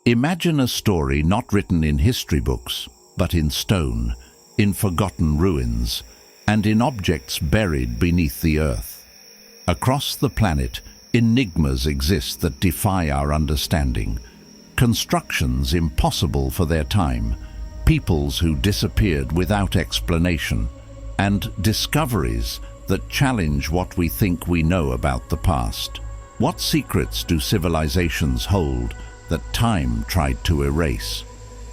Imagine a story not written in history books, but in stone, in forgotten ruins, and in objects buried beneath the earth. Across the planet, enigmas exist that defy our understanding. Constructions impossible for their time, peoples who disappeared without explanation, and discoveries that challenge what we think we know about the past. What secrets do civilizations hold that time tried to erase?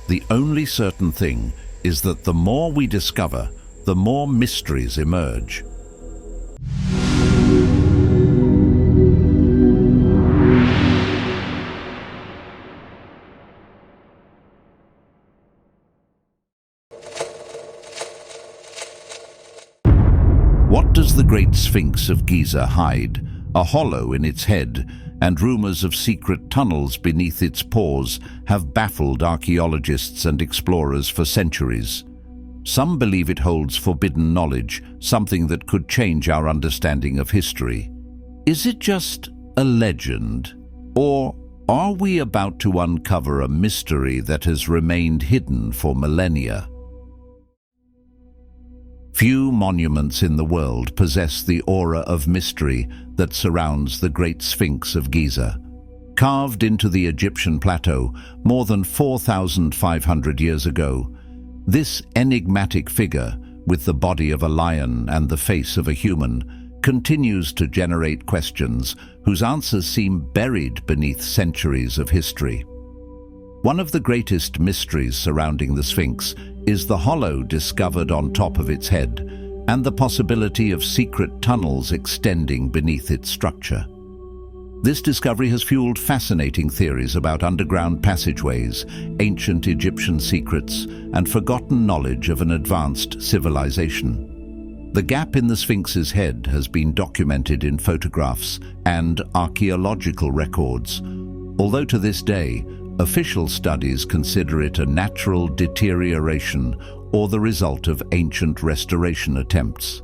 The only certain thing is that the more we discover, the more mysteries emerge. What does the Great Sphinx of Giza hide? A hollow in its head, and rumors of secret tunnels beneath its pores have baffled archaeologists and explorers for centuries. Some believe it holds forbidden knowledge, something that could change our understanding of history. Is it just a legend? Or are we about to uncover a mystery that has remained hidden for millennia? Few monuments in the world possess the aura of mystery that surrounds the Great Sphinx of Giza. Carved into the Egyptian plateau more than 4,500 years ago, this enigmatic figure, with the body of a lion and the face of a human, continues to generate questions whose answers seem buried beneath centuries of history. One of the greatest mysteries surrounding the Sphinx is the hollow discovered on top of its head and the possibility of secret tunnels extending beneath its structure. This discovery has fueled fascinating theories about underground passageways, ancient Egyptian secrets, and forgotten knowledge of an advanced civilization. The gap in the Sphinx's head has been documented in photographs and archaeological records, although to this day, official studies consider it a natural deterioration or the result of ancient restoration attempts.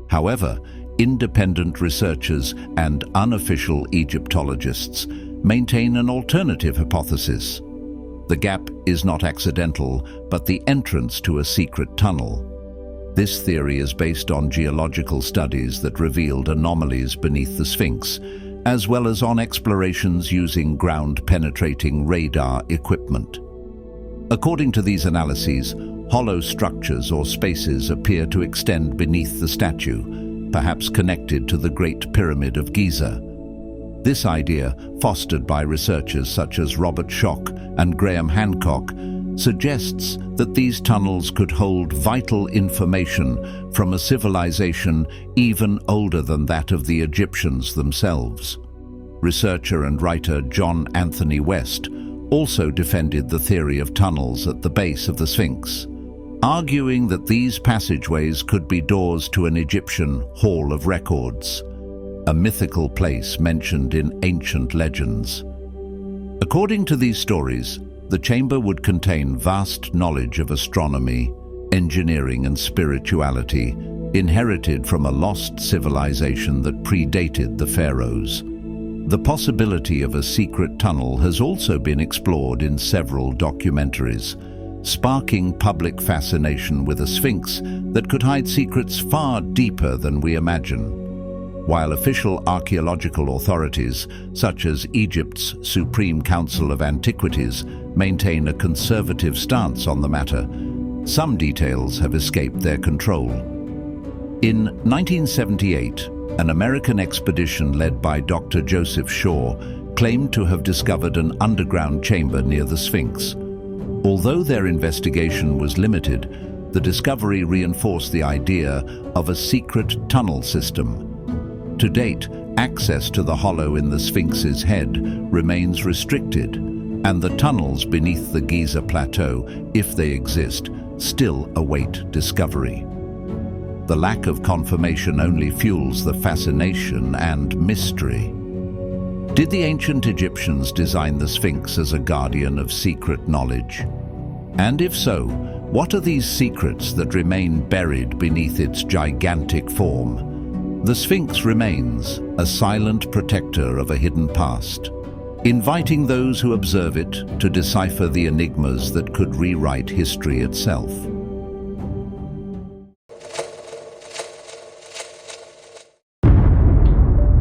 However, independent researchers and unofficial Egyptologists maintain an alternative hypothesis. The gap is not accidental, but the entrance to a secret tunnel. This theory is based on geological studies that revealed anomalies beneath the Sphinx, as well as on explorations using ground-penetrating radar equipment. According to these analyses, hollow structures or spaces appear to extend beneath the statue, perhaps connected to the Great Pyramid of Giza. This idea, fostered by researchers such as Robert Schoch and Graham Hancock, suggests that these tunnels could hold vital information from a civilization even older than that of the Egyptians themselves. Researcher and writer John Anthony West also defended the theory of tunnels at the base of the Sphinx, arguing that these passageways could be doors to an Egyptian Hall of Records, a mythical place mentioned in ancient legends. According to these stories, the chamber would contain vast knowledge of astronomy, engineering, and spirituality, inherited from a lost civilization that predated the pharaohs. The possibility of a secret tunnel has also been explored in several documentaries, sparking public fascination with a sphinx that could hide secrets far deeper than we imagine. While official archaeological authorities, such as Egypt's Supreme Council of Antiquities, maintain a conservative stance on the matter, some details have escaped their control. In 1978, an American expedition led by Dr. Joseph Shaw claimed to have discovered an underground chamber near the Sphinx. Although their investigation was limited, the discovery reinforced the idea of a secret tunnel system. To date, access to the hollow in the Sphinx's head remains restricted, and the tunnels beneath the Giza Plateau, if they exist, still await discovery. The lack of confirmation only fuels the fascination and mystery. Did the ancient Egyptians design the Sphinx as a guardian of secret knowledge? And if so, what are these secrets that remain buried beneath its gigantic form? The Sphinx remains a silent protector of a hidden past, inviting those who observe it to decipher the enigmas that could rewrite history itself.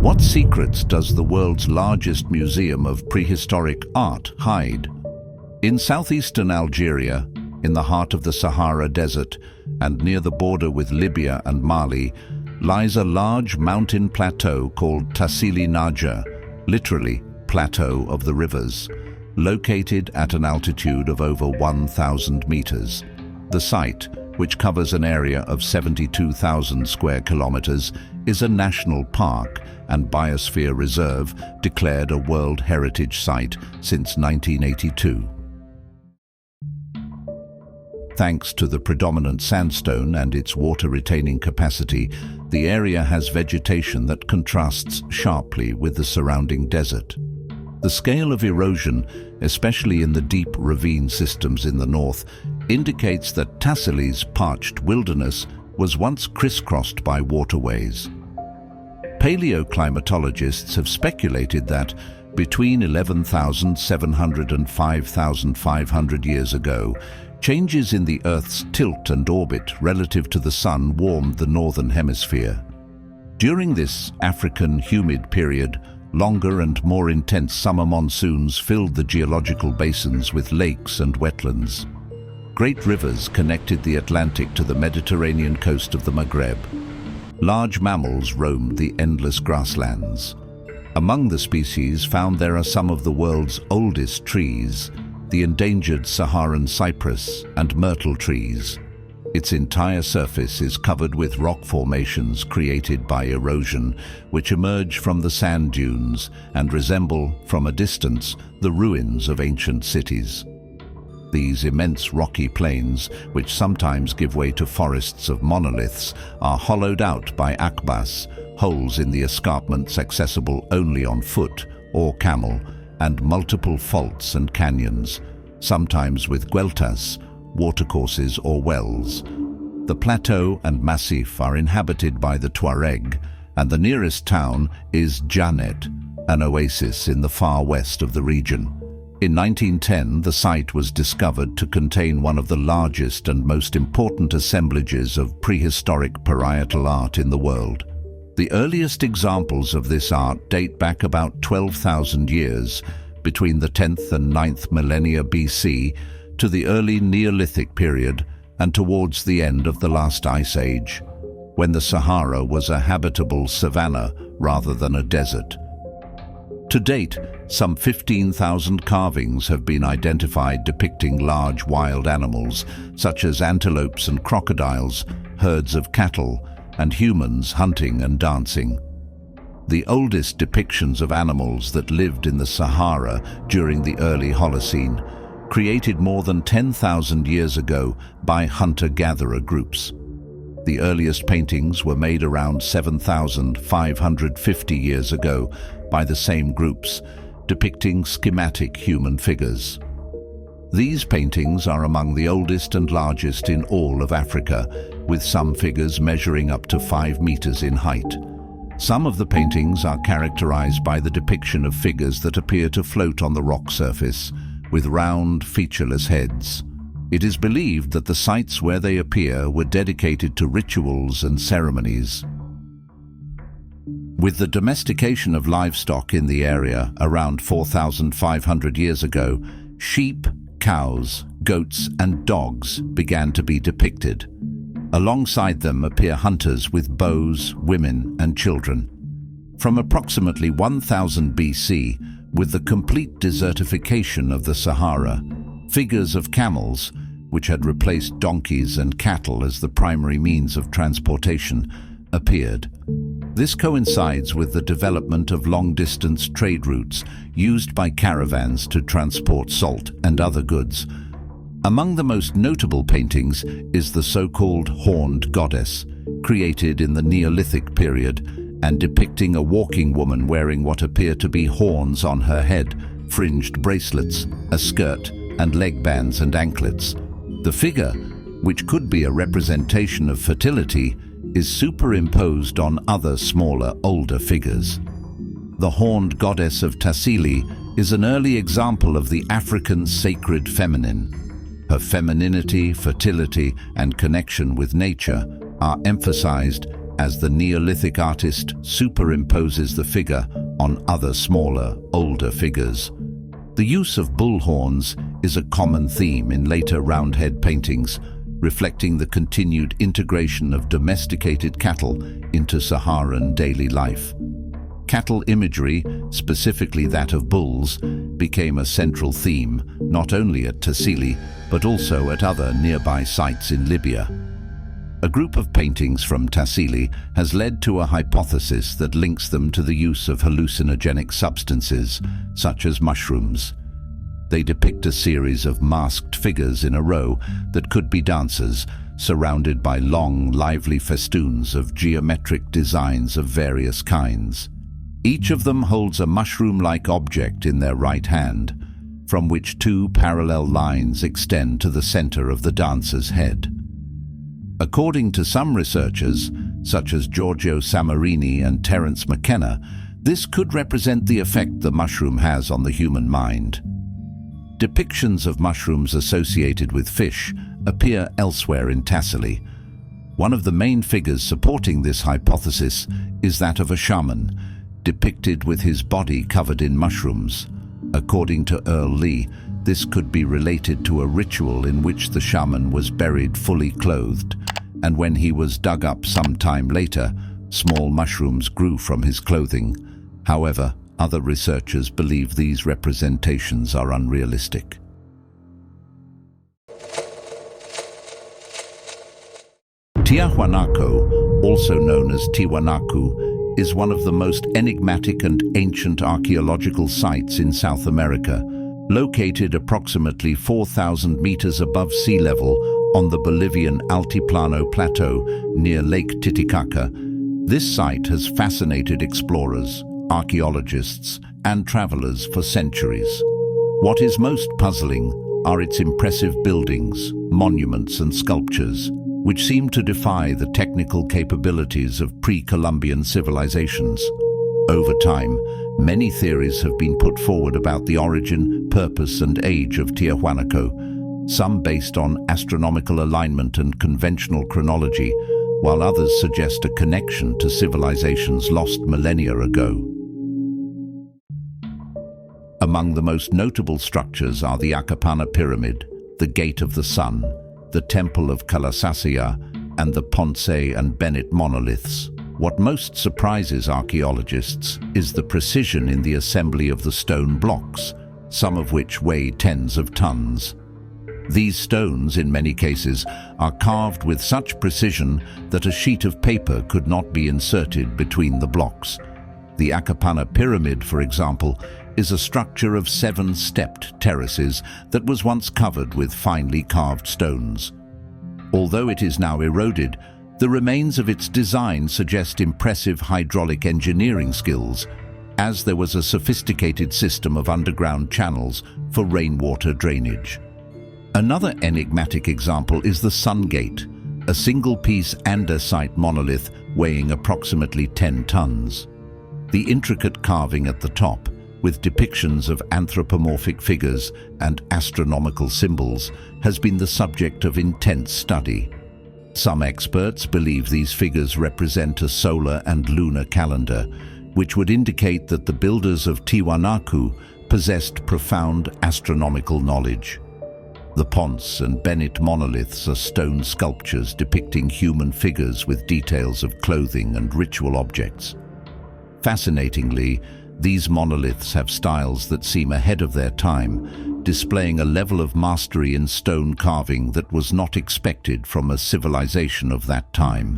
What secrets does the world's largest museum of prehistoric art hide? In southeastern Algeria, in the heart of the Sahara Desert and near the border with Libya and Mali, lies a large mountain plateau called Tassili, literally Plateau of the Rivers, located at an altitude of over 1,000 meters. The site, which covers an area of 72,000 square kilometers, is a national park and biosphere reserve declared a World Heritage Site since 1982. Thanks to the predominant sandstone and its water-retaining capacity, the area has vegetation that contrasts sharply with the surrounding desert. The scale of erosion, especially in the deep ravine systems in the north, indicates that Tassili's parched wilderness was once crisscrossed by waterways. Paleoclimatologists have speculated that between 11,700 and 5,500 years ago, changes in the Earth's tilt and orbit relative to the Sun warmed the northern hemisphere. During this African humid period, longer and more intense summer monsoons filled the geological basins with lakes and wetlands. Great rivers connected the Atlantic to the Mediterranean coast of the Maghreb. Large mammals roamed the endless grasslands. Among the species found there are some of the world's oldest trees, the endangered Saharan cypress and myrtle trees. Its entire surface is covered with rock formations created by erosion, which emerge from the sand dunes and resemble, from a distance, the ruins of ancient cities. These immense rocky plains, which sometimes give way to forests of monoliths, are hollowed out by akbas, holes in the escarpments accessible only on foot or camel, and multiple faults and canyons, sometimes with gueltas, watercourses or wells. The plateau and massif are inhabited by the Tuareg, and the nearest town is Janet, an oasis in the far west of the region. In 1910, the site was discovered to contain one of the largest and most important assemblages of prehistoric parietal art in the world. The earliest examples of this art date back about 12,000 years, between the 10th and 9th millennia BC, to the early Neolithic period and towards the end of the last ice age, when the Sahara was a habitable savanna rather than a desert. To date, some 15,000 carvings have been identified depicting large wild animals, such as antelopes and crocodiles, herds of cattle, and humans hunting and dancing. The oldest depictions of animals that lived in the Sahara during the early Holocene, created more than 10,000 years ago by hunter-gatherer groups. The earliest paintings were made around 7,550 years ago by the same groups, depicting schematic human figures. These paintings are among the oldest and largest in all of Africa, with some figures measuring up to 5 meters in height. Some of the paintings are characterized by the depiction of figures that appear to float on the rock surface, with round, featureless heads. It is believed that the sites where they appear were dedicated to rituals and ceremonies. With the domestication of livestock in the area around 4,500 years ago, sheep, cows, goats, and dogs began to be depicted. Alongside them appear hunters with bows, women, and children. From approximately 1000 BC, with the complete desertification of the Sahara, figures of camels, which had replaced donkeys and cattle as the primary means of transportation, appeared. This coincides with the development of long-distance trade routes used by caravans to transport salt and other goods. Among the most notable paintings is the so-called horned goddess, created in the Neolithic period and depicting a walking woman wearing what appear to be horns on her head, fringed bracelets, a skirt, and leg bands and anklets. The figure, which could be a representation of fertility, is superimposed on other smaller, older figures. The horned goddess of Tassili is an early example of the African sacred feminine. Her femininity, fertility, and connection with nature are emphasized as the Neolithic artist superimposes the figure on other smaller, older figures. The use of bull horns is a common theme in later roundhead paintings, reflecting the continued integration of domesticated cattle into Saharan daily life. Cattle imagery, specifically that of bulls, became a central theme not only at Tassili but also at other nearby sites in Libya. A group of paintings from Tassili has led to a hypothesis that links them to the use of hallucinogenic substances, such as mushrooms. They depict a series of masked figures in a row that could be dancers, surrounded by long, lively festoons of geometric designs of various kinds. Each of them holds a mushroom-like object in their right hand, from which two parallel lines extend to the center of the dancer's head. According to some researchers, such as Giorgio Samarini and Terence McKenna, this could represent the effect the mushroom has on the human mind. Depictions of mushrooms associated with fish appear elsewhere in Tassili. One of the main figures supporting this hypothesis is that of a shaman, depicted with his body covered in mushrooms. According to Earl Lee, this could be related to a ritual in which the shaman was buried fully clothed, and when he was dug up some time later, small mushrooms grew from his clothing. However, other researchers believe these representations are unrealistic. Tiwanaku, also known as Tiwanaku, is one of the most enigmatic and ancient archaeological sites in South America, located approximately 4,000 meters above sea level on the Bolivian Altiplano Plateau near Lake Titicaca. This site has fascinated explorers, archaeologists, and travelers for centuries. What is most puzzling are its impressive buildings, monuments, and sculptures, which seem to defy the technical capabilities of pre-Columbian civilizations. Over time, many theories have been put forward about the origin, purpose, and age of Tiwanaku, some based on astronomical alignment and conventional chronology, while others suggest a connection to civilizations lost millennia ago. Among the most notable structures are the Akapana Pyramid, the Gate of the Sun, the Temple of Kalasasaya, and the Ponce and Bennett monoliths. What most surprises archaeologists is the precision in the assembly of the stone blocks, some of which weigh tens of tons. These stones, in many cases, are carved with such precision that a sheet of paper could not be inserted between the blocks. The Akapana Pyramid, for example, is a structure of 7 stepped terraces that was once covered with finely carved stones. Although it is now eroded, the remains of its design suggest impressive hydraulic engineering skills, as there was a sophisticated system of underground channels for rainwater drainage. Another enigmatic example is the Sun Gate, a single-piece andesite monolith weighing approximately 10 tons. The intricate carving at the top, with depictions of anthropomorphic figures and astronomical symbols, has been the subject of intense study. Some experts believe these figures represent a solar and lunar calendar, which would indicate that the builders of Tiwanaku possessed profound astronomical knowledge. The Ponce and Bennett monoliths are stone sculptures depicting human figures with details of clothing and ritual objects. Fascinatingly, these monoliths have styles that seem ahead of their time, displaying a level of mastery in stone carving that was not expected from a civilization of that time.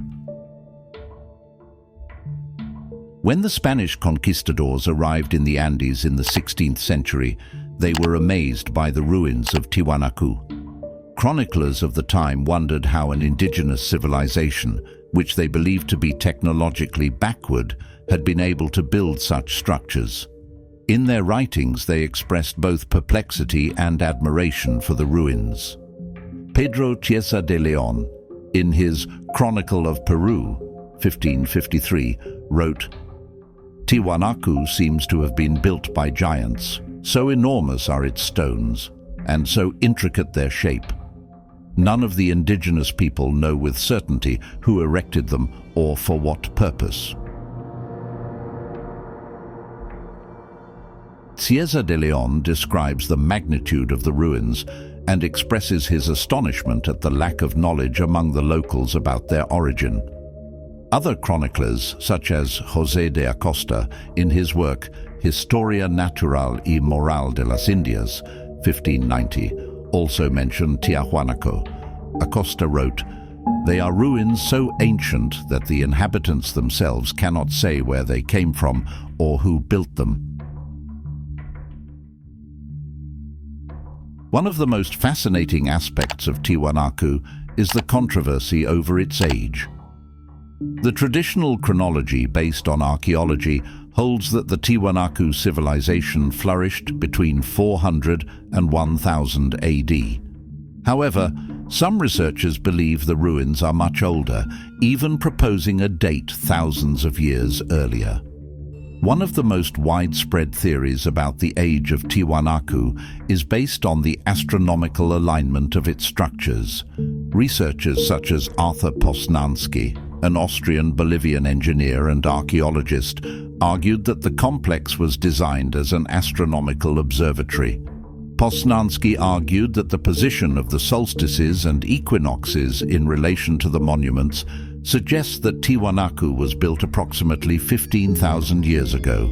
When the Spanish conquistadors arrived in the Andes in the 16th century, they were amazed by the ruins of Tiwanaku. Chroniclers of the time wondered how an indigenous civilization, which they believed to be technologically backward, had been able to build such structures. In their writings, they expressed both perplexity and admiration for the ruins. Pedro Chiesa de Leon, in his Chronicle of Peru, 1553, wrote, "Tiwanaku seems to have been built by giants. So enormous are its stones, and so intricate their shape. None of the indigenous people know with certainty who erected them or for what purpose. Cieza de Leon describes the magnitude of the ruins and expresses his astonishment at the lack of knowledge among the locals about their origin. Other chroniclers, such as José de Acosta, in his work Historia Natural y Moral de las Indias, 1590, also mention Tiwanaku. Acosta wrote, "They are ruins so ancient that the inhabitants themselves cannot say where they came from or who built them." One of the most fascinating aspects of Tiwanaku is the controversy over its age. The traditional chronology based on archaeology holds that the Tiwanaku civilization flourished between 400 and 1000 AD. However, some researchers believe the ruins are much older, even proposing a date thousands of years earlier. One of the most widespread theories about the age of Tiwanaku is based on the astronomical alignment of its structures. Researchers such as Arthur Posnanski, an Austrian-Bolivian engineer and archaeologist, argued that the complex was designed as an astronomical observatory. Posnanski argued that the position of the solstices and equinoxes in relation to the monuments suggests that Tiwanaku was built approximately 15,000 years ago,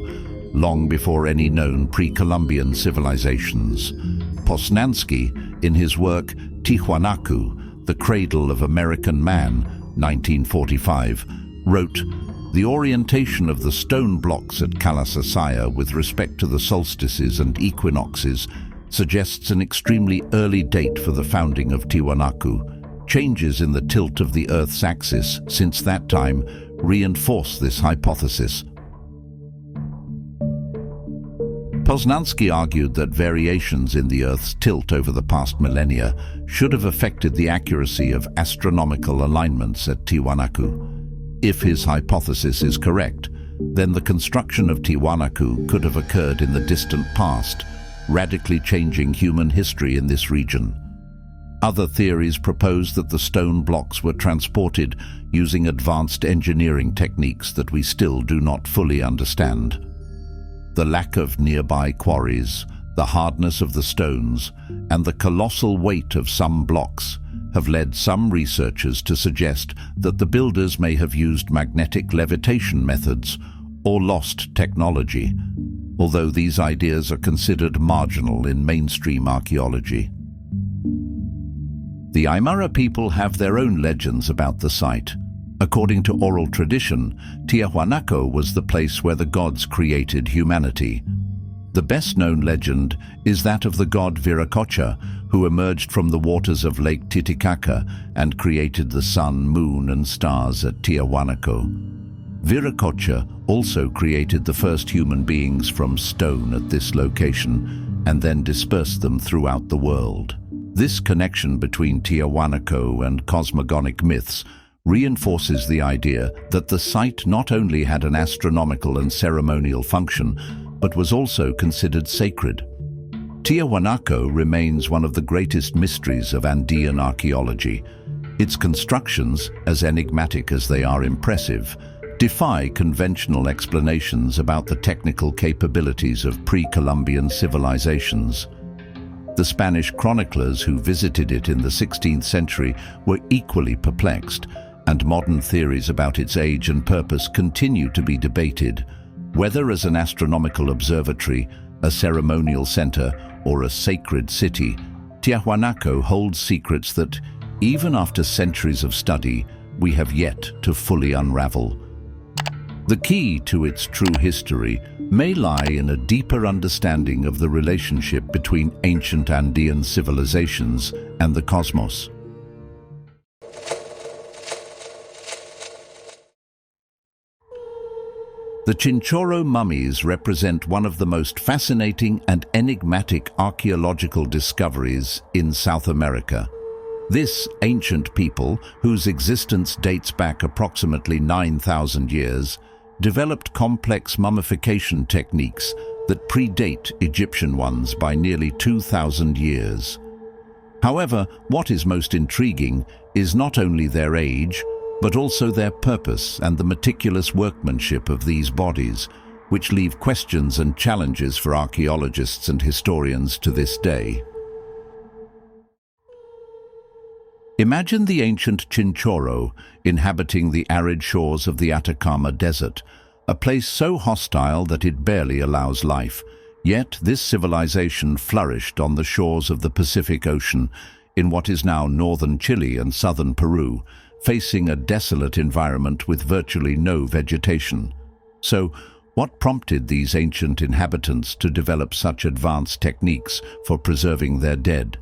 long before any known pre-Columbian civilizations. Posnanski, in his work Tiwanaku, The Cradle of American Man, 1945, wrote, "The orientation of the stone blocks at Kalasasaya with respect to the solstices and equinoxes suggests an extremely early date for the founding of Tiwanaku. Changes in the tilt of the Earth's axis since that time reinforce this hypothesis." Posnanski argued that variations in the Earth's tilt over the past millennia should have affected the accuracy of astronomical alignments at Tiwanaku. If his hypothesis is correct, then the construction of Tiwanaku could have occurred in the distant past, radically changing human history in this region. Other theories propose that the stone blocks were transported using advanced engineering techniques that we still do not fully understand. The lack of nearby quarries, the hardness of the stones, and the colossal weight of some blocks have led some researchers to suggest that the builders may have used magnetic levitation methods or lost technology, although these ideas are considered marginal in mainstream archaeology. The Aymara people have their own legends about the site. According to oral tradition, Tiwanaku was the place where the gods created humanity. The best-known legend is that of the god Viracocha, who emerged from the waters of Lake Titicaca and created the sun, moon, and stars at Tiwanaku. Viracocha also created the first human beings from stone at this location and then dispersed them throughout the world. This connection between Tiwanaku and cosmogonic myths reinforces the idea that the site not only had an astronomical and ceremonial function, but was also considered sacred. Tiwanaku remains one of the greatest mysteries of Andean archaeology. Its constructions, as enigmatic as they are impressive, defy conventional explanations about the technical capabilities of pre-Columbian civilizations. The Spanish chroniclers who visited it in the 16th century were equally perplexed, and modern theories about its age and purpose continue to be debated. Whether as an astronomical observatory, a ceremonial center, or a sacred city, Tiwanaku holds secrets that, even after centuries of study, we have yet to fully unravel. The key to its true history may lie in a deeper understanding of the relationship between ancient Andean civilizations and the cosmos. The Chinchorro mummies represent one of the most fascinating and enigmatic archaeological discoveries in South America. This ancient people, whose existence dates back approximately 9,000 years, developed complex mummification techniques that predate Egyptian ones by nearly 2,000 years. However, what is most intriguing is not only their age, but also their purpose and the meticulous workmanship of these bodies, which leave questions and challenges for archaeologists and historians to this day. Imagine the ancient Chinchorro inhabiting the arid shores of the Atacama Desert, a place so hostile that it barely allows life. Yet this civilization flourished on the shores of the Pacific Ocean in what is now northern Chile and southern Peru, facing a desolate environment with virtually no vegetation. So, what prompted these ancient inhabitants to develop such advanced techniques for preserving their dead?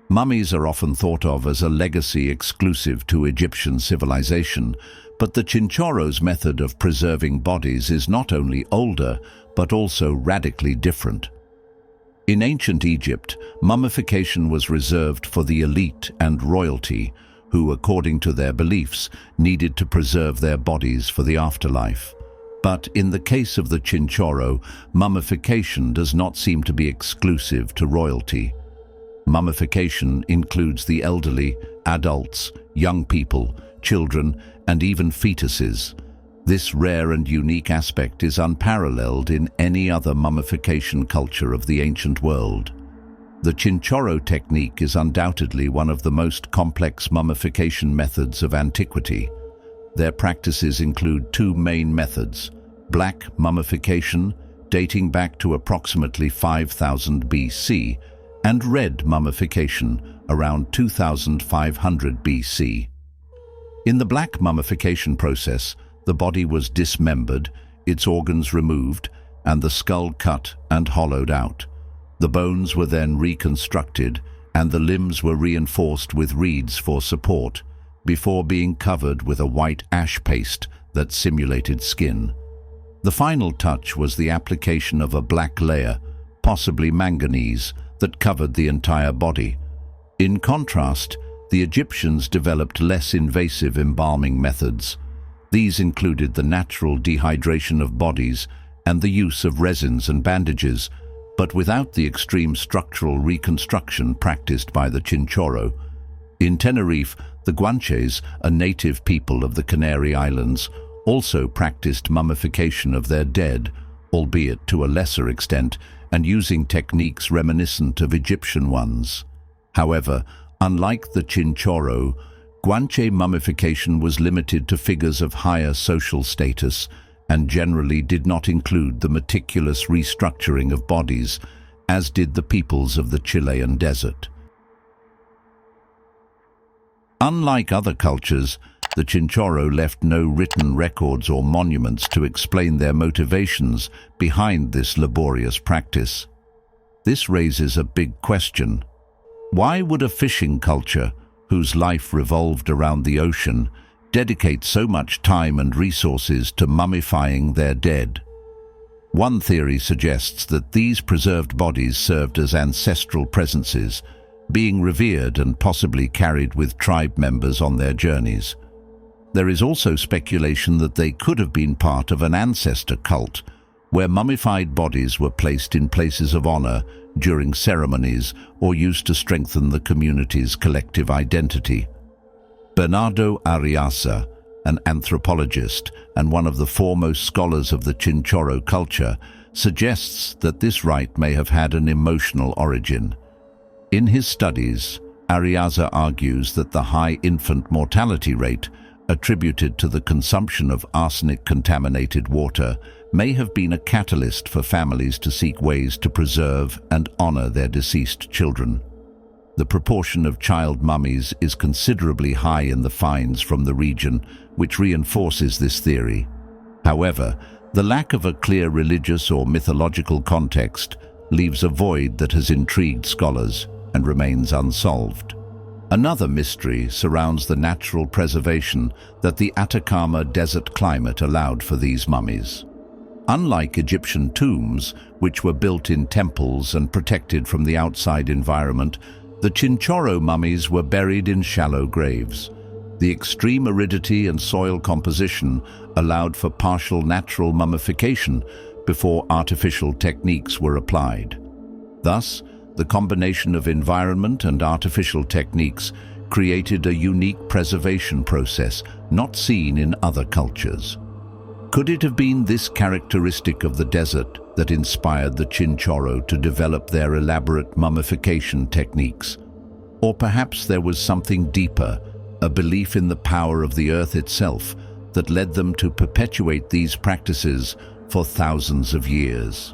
Mummies are often thought of as a legacy exclusive to Egyptian civilization, but the Chinchorro's method of preserving bodies is not only older, but also radically different. In ancient Egypt, mummification was reserved for the elite and royalty, who, according to their beliefs, needed to preserve their bodies for the afterlife. But in the case of the Chinchorro, mummification does not seem to be exclusive to royalty. Mummification includes the elderly, adults, young people, children, and even fetuses. This rare and unique aspect is unparalleled in any other mummification culture of the ancient world. The Chinchorro technique is undoubtedly one of the most complex mummification methods of antiquity. Their practices include two main methods: black mummification, dating back to approximately 5000 BC, and red mummification, around 2500 BC. In the black mummification process, the body was dismembered, its organs removed, and the skull cut and hollowed out. The bones were then reconstructed, and the limbs were reinforced with reeds for support, before being covered with a white ash paste that simulated skin. The final touch was the application of a black layer, possibly manganese, that covered the entire body. In contrast, the Egyptians developed less invasive embalming methods. These included the natural dehydration of bodies and the use of resins and bandages, but without the extreme structural reconstruction practiced by the Chinchorro. In Tenerife, the Guanches, a native people of the Canary Islands, also practiced mummification of their dead, albeit to a lesser extent, and using techniques reminiscent of Egyptian ones. However, unlike the Chinchorro, Guanche mummification was limited to figures of higher social status and generally did not include the meticulous restructuring of bodies, as did the peoples of the Chilean desert. Unlike other cultures, the Chinchorro left no written records or monuments to explain their motivations behind this laborious practice. This raises a big question. Why would a fishing culture, whose life revolved around the ocean, dedicate so much time and resources to mummifying their dead? One theory suggests that these preserved bodies served as ancestral presences, being revered and possibly carried with tribe members on their journeys. There is also speculation that they could have been part of an ancestor cult, where mummified bodies were placed in places of honor during ceremonies or used to strengthen the community's collective identity. Bernardo Arriaza, an anthropologist and one of the foremost scholars of the Chinchorro culture, suggests that this rite may have had an emotional origin. In his studies, Arriaza argues that the high infant mortality rate, attributed to the consumption of arsenic-contaminated water, may have been a catalyst for families to seek ways to preserve and honor their deceased children. The proportion of child mummies is considerably high in the finds from the region, which reinforces this theory. However, the lack of a clear religious or mythological context leaves a void that has intrigued scholars and remains unsolved. Another mystery surrounds the natural preservation that the Atacama desert climate allowed for these mummies. Unlike Egyptian tombs, which were built in temples and protected from the outside environment, the Chinchorro mummies were buried in shallow graves. The extreme aridity and soil composition allowed for partial natural mummification before artificial techniques were applied. Thus, the combination of environment and artificial techniques created a unique preservation process not seen in other cultures. Could it have been this characteristic of the desert that inspired the Chinchorro to develop their elaborate mummification techniques? Or perhaps there was something deeper, a belief in the power of the earth itself, that led them to perpetuate these practices for thousands of years.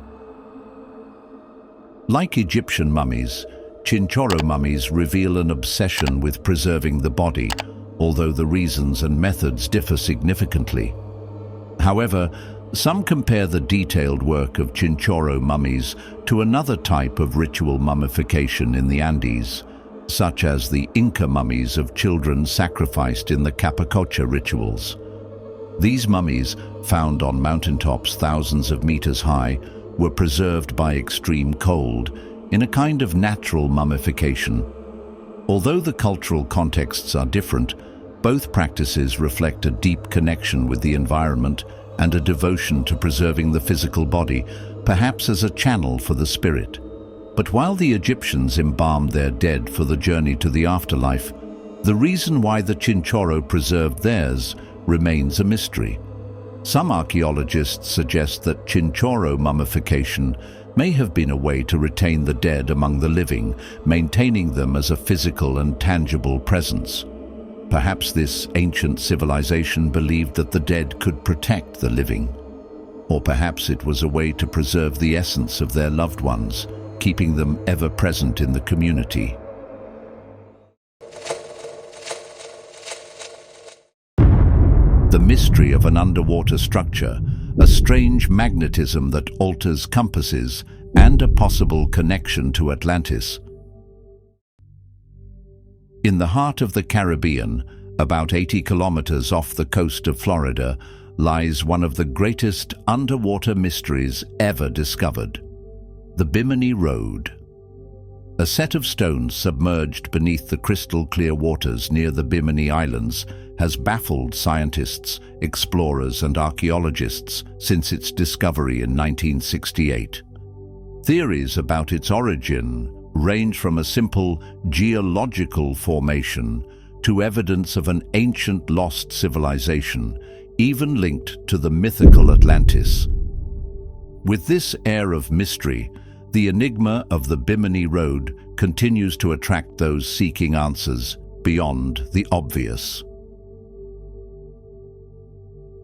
Like Egyptian mummies, Chinchorro mummies reveal an obsession with preserving the body, although the reasons and methods differ significantly. However, some compare the detailed work of Chinchorro mummies to another type of ritual mummification in the Andes, such as the Inca mummies of children sacrificed in the Capacocha rituals. These mummies, found on mountaintops thousands of meters high, were preserved by extreme cold in a kind of natural mummification. Although the cultural contexts are different, both practices reflect a deep connection with the environment and a devotion to preserving the physical body, perhaps as a channel for the spirit. But while the Egyptians embalmed their dead for the journey to the afterlife, the reason why the Chinchorro preserved theirs remains a mystery. Some archaeologists suggest that Chinchorro mummification may have been a way to retain the dead among the living, maintaining them as a physical and tangible presence. Perhaps this ancient civilization believed that the dead could protect the living. Or perhaps it was a way to preserve the essence of their loved ones, keeping them ever present in the community. The mystery of an underwater structure, a strange magnetism that alters compasses, and a possible connection to Atlantis. In the heart of the Caribbean, about 80 kilometers off the coast of Florida, lies one of the greatest underwater mysteries ever discovered: the Bimini Road. A set of stones submerged beneath the crystal-clear waters near the Bimini Islands has baffled scientists, explorers, and archaeologists since its discovery in 1968. Theories about its origin range from a simple geological formation to evidence of an ancient lost civilization, even linked to the mythical Atlantis. With this air of mystery, the enigma of the Bimini Road continues to attract those seeking answers beyond the obvious.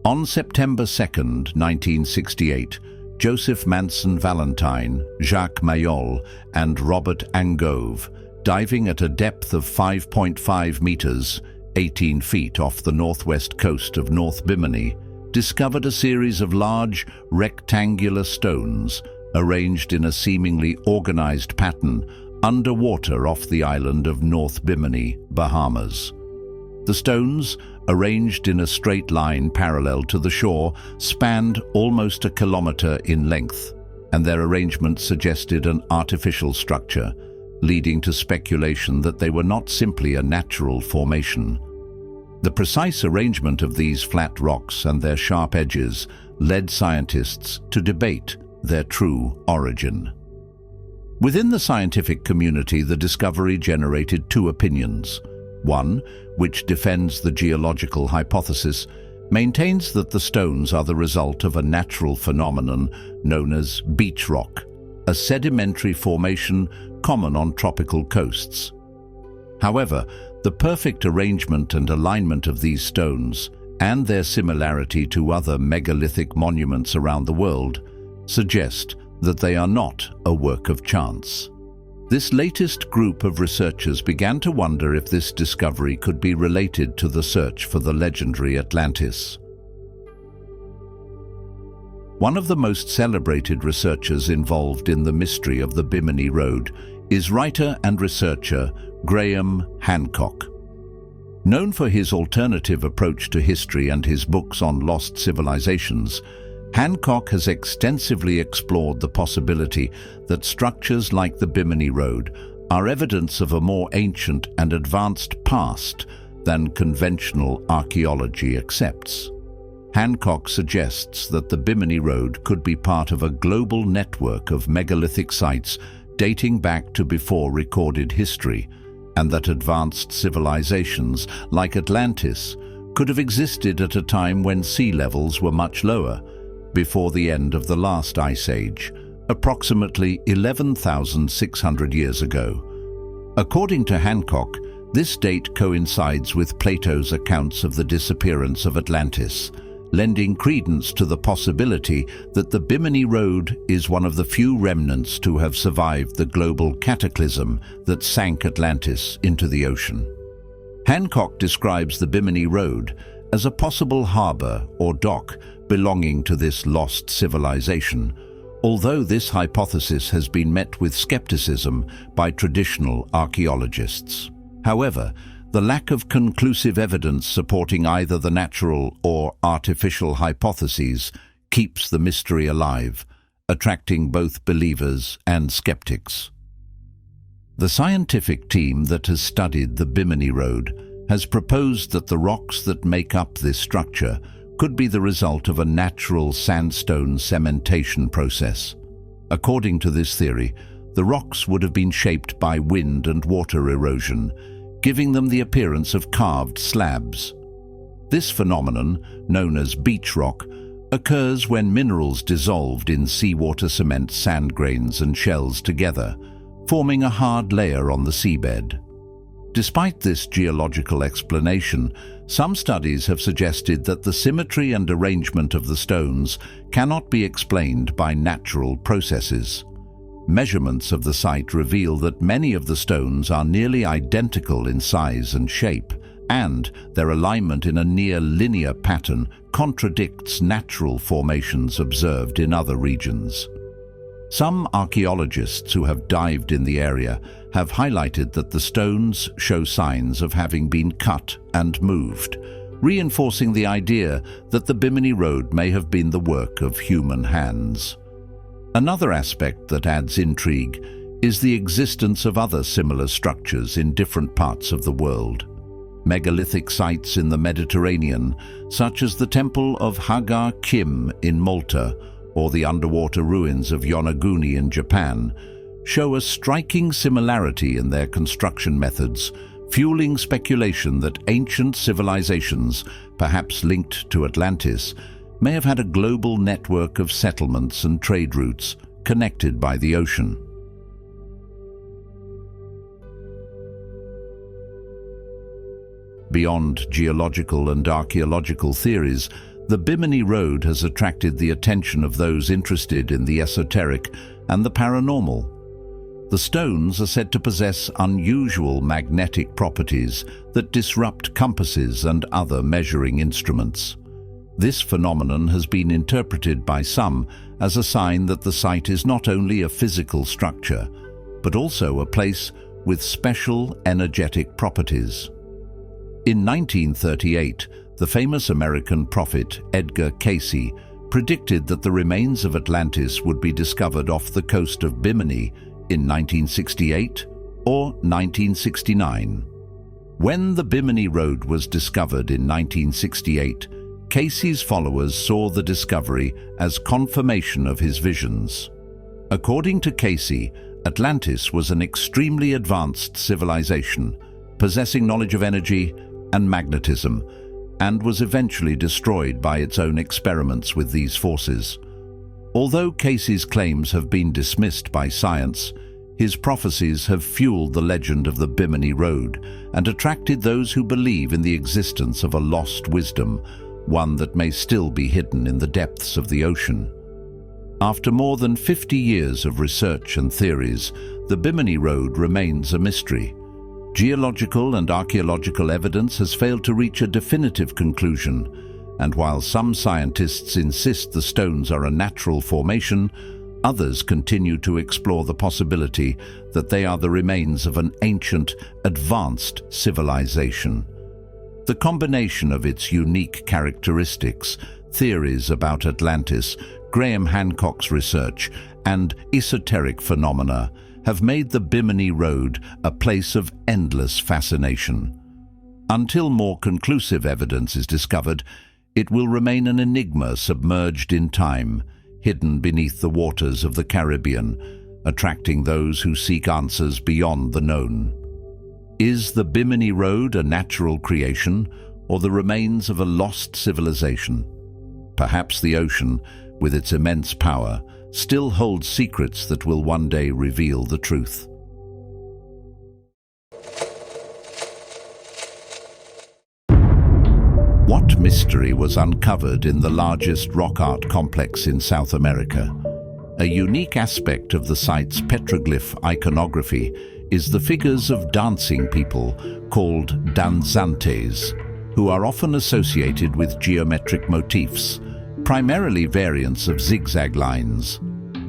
On September 2nd, 1968, Joseph Manson Valentine, Jacques Mayol, and Robert Angove, diving at a depth of 5.5 meters, 18 feet off the northwest coast of North Bimini, discovered a series of large, rectangular stones arranged in a seemingly organized pattern underwater off the island of North Bimini, Bahamas. The stones, arranged in a straight line parallel to the shore, spanned almost a kilometer in length, and their arrangement suggested an artificial structure, leading to speculation that they were not simply a natural formation. The precise arrangement of these flat rocks and their sharp edges led scientists to debate their true origin. Within the scientific community, the discovery generated two opinions. One, which defends the geological hypothesis, maintains that the stones are the result of a natural phenomenon known as beach rock, a sedimentary formation common on tropical coasts. However, the perfect arrangement and alignment of these stones, and their similarity to other megalithic monuments around the world, suggest that they are not a work of chance. This latest group of researchers began to wonder if this discovery could be related to the search for the legendary Atlantis. One of the most celebrated researchers involved in the mystery of the Bimini Road is writer and researcher Graham Hancock. Known for his alternative approach to history and his books on lost civilizations, Hancock has extensively explored the possibility that structures like the Bimini Road are evidence of a more ancient and advanced past than conventional archaeology accepts. Hancock suggests that the Bimini Road could be part of a global network of megalithic sites dating back to before recorded history, and that advanced civilizations like Atlantis could have existed at a time when sea levels were much lower, before the end of the last ice age, approximately 11,600 years ago. According to Hancock, this date coincides with Plato's accounts of the disappearance of Atlantis, lending credence to the possibility that the Bimini Road is one of the few remnants to have survived the global cataclysm that sank Atlantis into the ocean. Hancock describes the Bimini Road as a possible harbor or dock belonging to this lost civilization, although this hypothesis has been met with skepticism by traditional archaeologists. However, the lack of conclusive evidence supporting either the natural or artificial hypotheses keeps the mystery alive, attracting both believers and skeptics. The scientific team that has studied the Bimini Road has proposed that the rocks that make up this structure could be the result of a natural sandstone cementation process. According to this theory, the rocks would have been shaped by wind and water erosion, giving them the appearance of carved slabs. This phenomenon, known as beach rock, occurs when minerals dissolved in seawater cement sand grains and shells together, forming a hard layer on the seabed. Despite this geological explanation, some studies have suggested that the symmetry and arrangement of the stones cannot be explained by natural processes. Measurements of the site reveal that many of the stones are nearly identical in size and shape, and their alignment in a near-linear pattern contradicts natural formations observed in other regions. Some archaeologists who have dived in the area have highlighted that the stones show signs of having been cut and moved, reinforcing the idea that the Bimini Road may have been the work of human hands. Another aspect that adds intrigue is the existence of other similar structures in different parts of the world. Megalithic sites in the Mediterranean, such as the Temple of Hagar Kim in Malta or the underwater ruins of Yonaguni in Japan, show a striking similarity in their construction methods, fueling speculation that ancient civilizations, perhaps linked to Atlantis, may have had a global network of settlements and trade routes connected by the ocean. Beyond geological and archaeological theories, the Bimini Road has attracted the attention of those interested in the esoteric and the paranormal. The stones are said to possess unusual magnetic properties that disrupt compasses and other measuring instruments. This phenomenon has been interpreted by some as a sign that the site is not only a physical structure, but also a place with special energetic properties. In 1938, the famous American prophet Edgar Cayce predicted that the remains of Atlantis would be discovered off the coast of Bimini in 1968 or 1969. When the Bimini Road was discovered in 1968, Cayce's followers saw the discovery as confirmation of his visions. According to Cayce, Atlantis was an extremely advanced civilization, possessing knowledge of energy and magnetism, and was eventually destroyed by its own experiments with these forces. Although Cayce's claims have been dismissed by science, his prophecies have fueled the legend of the Bimini Road and attracted those who believe in the existence of a lost wisdom, one that may still be hidden in the depths of the ocean. After more than 50 years of research and theories, the Bimini Road remains a mystery. Geological and archaeological evidence has failed to reach a definitive conclusion, and while some scientists insist the stones are a natural formation, others continue to explore the possibility that they are the remains of an ancient, advanced civilization. The combination of its unique characteristics, theories about Atlantis, Graham Hancock's research, and esoteric phenomena have made the Bimini Road a place of endless fascination. Until more conclusive evidence is discovered, it will remain an enigma submerged in time, hidden beneath the waters of the Caribbean, attracting those who seek answers beyond the known. Is the Bimini Road a natural creation or the remains of a lost civilization? Perhaps the ocean, with its immense power, still holds secrets that will one day reveal the truth. What mystery was uncovered in the largest rock art complex in South America? A unique aspect of the site's petroglyph iconography is the figures of dancing people called danzantes, who are often associated with geometric motifs, primarily variants of zigzag lines.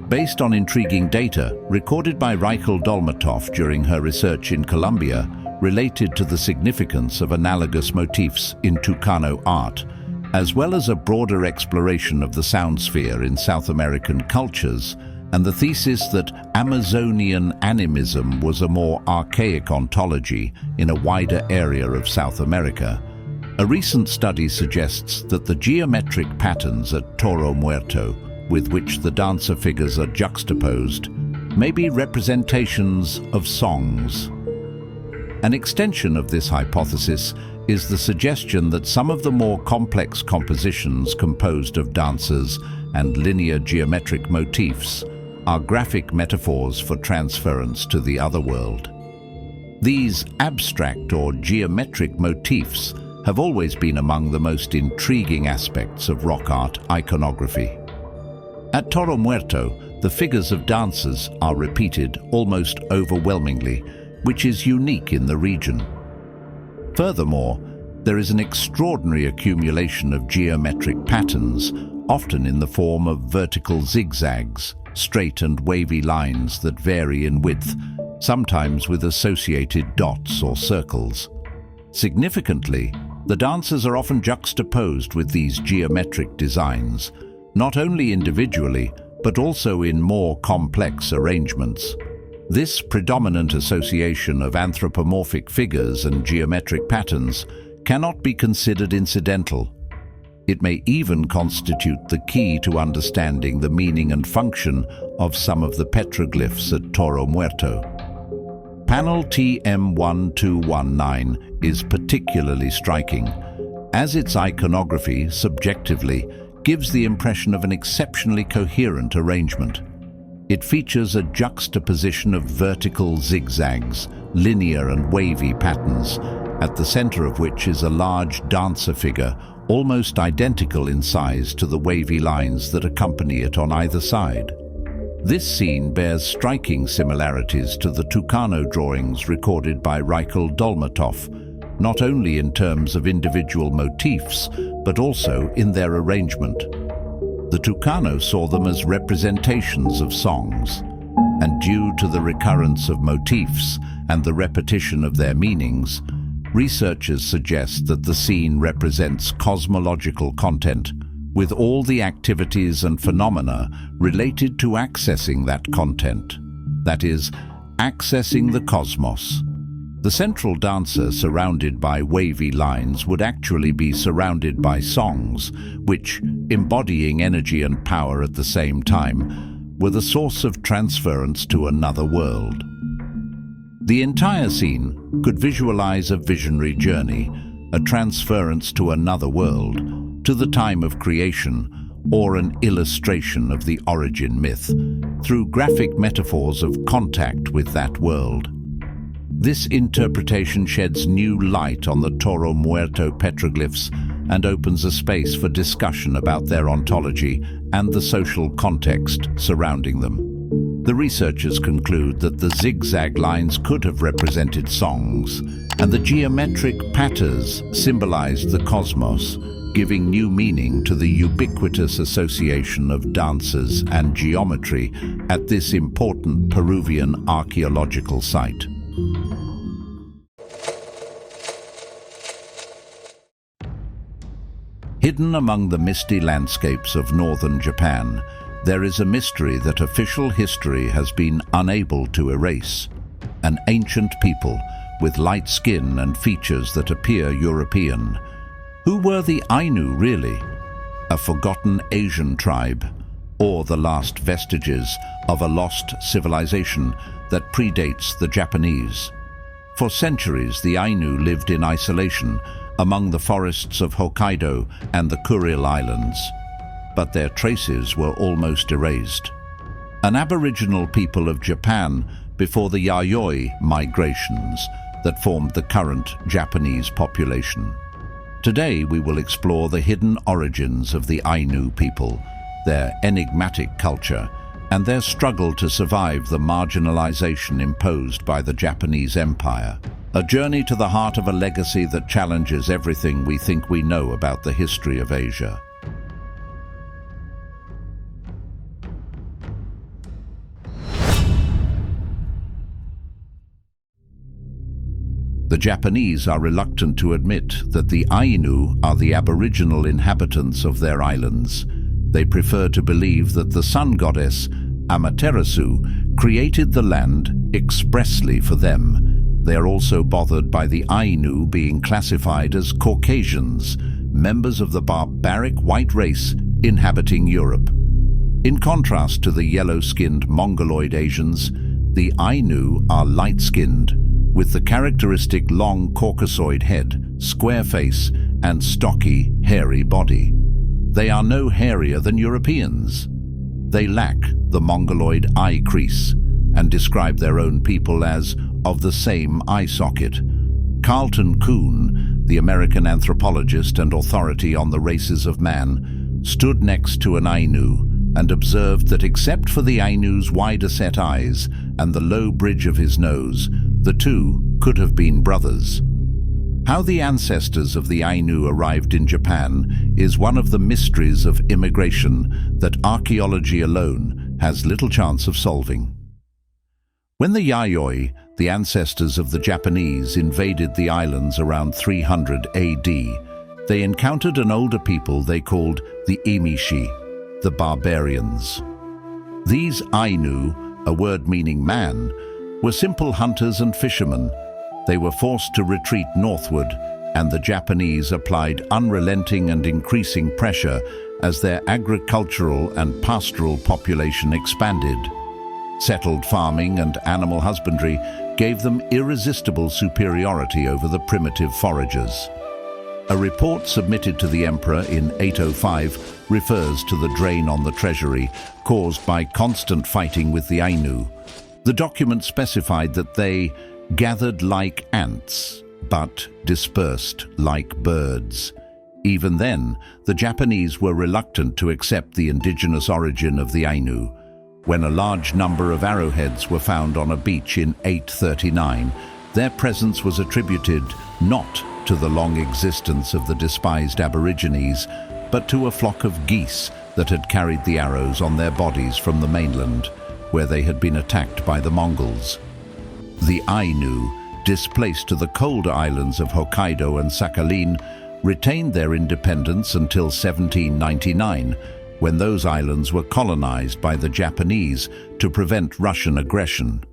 Based on intriguing data recorded by Rachel Dolmatov during her research in Colombia, related to the significance of analogous motifs in Tucano art, as well as a broader exploration of the sound sphere in South American cultures, and the thesis that Amazonian animism was a more archaic ontology in a wider area of South America. A recent study suggests that the geometric patterns at Toro Muerto, with which the dancer figures are juxtaposed, may be representations of songs. An extension of this hypothesis is the suggestion that some of the more complex compositions composed of dancers and linear geometric motifs are graphic metaphors for transference to the other world. These abstract or geometric motifs have always been among the most intriguing aspects of rock art iconography. At Toro Muerto, the figures of dancers are repeated almost overwhelmingly, which is unique in the region. Furthermore, there is an extraordinary accumulation of geometric patterns, often in the form of vertical zigzags, straight and wavy lines that vary in width, sometimes with associated dots or circles. Significantly, the dancers are often juxtaposed with these geometric designs, not only individually, but also in more complex arrangements. This predominant association of anthropomorphic figures and geometric patterns cannot be considered incidental. It may even constitute the key to understanding the meaning and function of some of the petroglyphs at Toro Muerto. Panel TM1219 is particularly striking, as its iconography, subjectively, gives the impression of an exceptionally coherent arrangement. It features a juxtaposition of vertical zigzags, linear and wavy patterns, at the center of which is a large dancer figure, almost identical in size to the wavy lines that accompany it on either side. This scene bears striking similarities to the Tucano drawings recorded by Rachel Dolmatov, not only in terms of individual motifs, but also in their arrangement. The Tucano saw them as representations of songs, and due to the recurrence of motifs and the repetition of their meanings, researchers suggest that the scene represents cosmological content, with all the activities and phenomena related to accessing that content, that is, accessing the cosmos. The central dancer, surrounded by wavy lines, would actually be surrounded by songs, which, embodying energy and power at the same time, were the source of transference to another world. The entire scene could visualize a visionary journey, a transference to another world, to the time of creation, or an illustration of the origin myth, through graphic metaphors of contact with that world. This interpretation sheds new light on the Toro Muerto petroglyphs and opens a space for discussion about their ontology and the social context surrounding them. The researchers conclude that the zigzag lines could have represented songs, and the geometric patterns symbolized the cosmos, giving new meaning to the ubiquitous association of dances and geometry at this important Peruvian archaeological site. Hidden among the misty landscapes of northern Japan, there is a mystery that official history has been unable to erase. An ancient people, with light skin and features that appear European. Who were the Ainu really? A forgotten Asian tribe, or the last vestiges of a lost civilization that predates the Japanese? For centuries, the Ainu lived in isolation among the forests of Hokkaido and the Kuril Islands, but their traces were almost erased. An aboriginal people of Japan before the Yayoi migrations that formed the current Japanese population. Today we will explore the hidden origins of the Ainu people, their enigmatic culture, and their struggle to survive the marginalization imposed by the Japanese Empire. A journey to the heart of a legacy that challenges everything we think we know about the history of Asia. The Japanese are reluctant to admit that the Ainu are the aboriginal inhabitants of their islands. They prefer to believe that the sun goddess, Amaterasu, created the land expressly for them. They are also bothered by the Ainu being classified as Caucasians, members of the barbaric white race inhabiting Europe. In contrast to the yellow-skinned Mongoloid Asians, the Ainu are light-skinned, with the characteristic long Caucasoid head, square face, and stocky, hairy body. They are no hairier than Europeans. They lack the Mongoloid eye crease and describe their own people as of the same eye socket. Carlton Kuhn, the American anthropologist and authority on the races of man, stood next to an Ainu and observed that except for the Ainu's wider set eyes and the low bridge of his nose, the two could have been brothers. How the ancestors of the Ainu arrived in Japan is one of the mysteries of immigration that archaeology alone has little chance of solving. When the Yayoi, the ancestors of the Japanese, invaded the islands around 300 AD, they encountered an older people they called the Emishi, the barbarians. These Ainu, a word meaning man, were simple hunters and fishermen. They were forced to retreat northward, and the Japanese applied unrelenting and increasing pressure as their agricultural and pastoral population expanded. Settled farming and animal husbandry gave them irresistible superiority over the primitive foragers. A report submitted to the emperor in 805 refers to the drain on the treasury caused by constant fighting with the Ainu. The document specified that they gathered like ants, but dispersed like birds. Even then, the Japanese were reluctant to accept the indigenous origin of the Ainu. When a large number of arrowheads were found on a beach in 839, their presence was attributed not to the long existence of the despised Aborigines, but to a flock of geese that had carried the arrows on their bodies from the mainland, where they had been attacked by the Mongols. The Ainu, displaced to the colder islands of Hokkaido and Sakhalin, retained their independence until 1799, when those islands were colonized by the Japanese to prevent Russian aggression.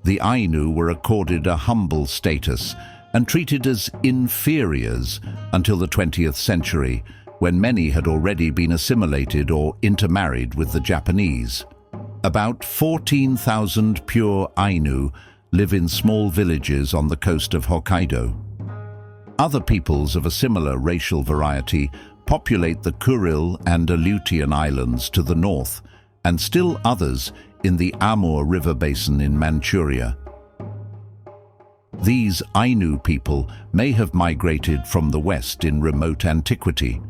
The Ainu were accorded a humble status and treated as inferiors until the 20th century, when many had already been assimilated or intermarried with the Japanese. About 14,000 pure Ainu live in small villages on the coast of Hokkaido. Other peoples of a similar racial variety populate the Kuril and Aleutian Islands to the north, and still others in the Amur River basin in Manchuria. These Ainu people may have migrated from the west in remote antiquity.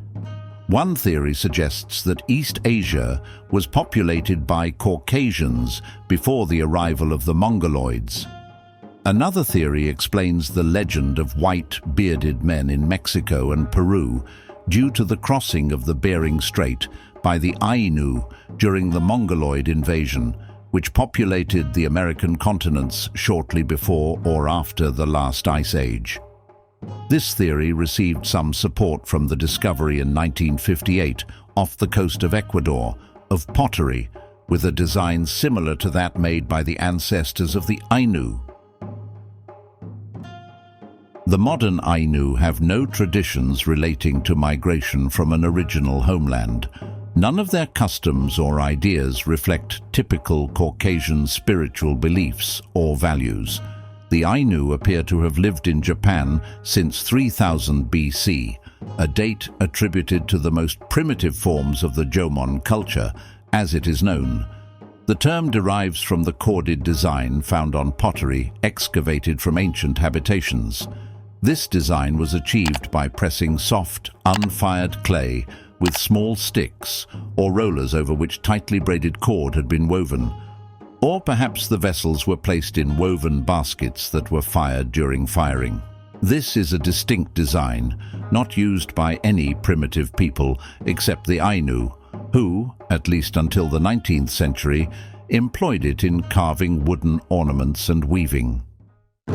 One theory suggests that East Asia was populated by Caucasians before the arrival of the Mongoloids. Another theory explains the legend of white, bearded men in Mexico and Peru due to the crossing of the Bering Strait by the Ainu during the Mongoloid invasion, which populated the American continents shortly before or after the last ice age. This theory received some support from the discovery in 1958 off the coast of Ecuador of pottery with a design similar to that made by the ancestors of the Ainu. The modern Ainu have no traditions relating to migration from an original homeland. None of their customs or ideas reflect typical Caucasian spiritual beliefs or values. The Ainu appear to have lived in Japan since 3000 BC, a date attributed to the most primitive forms of the Jomon culture, as it is known. The term derives from the corded design found on pottery excavated from ancient habitations. This design was achieved by pressing soft, unfired clay with small sticks or rollers over which tightly braided cord had been woven. Or perhaps the vessels were placed in woven baskets that were fired during firing. This is a distinct design, not used by any primitive people except the Ainu, who, at least until the 19th century, employed it in carving wooden ornaments and weaving.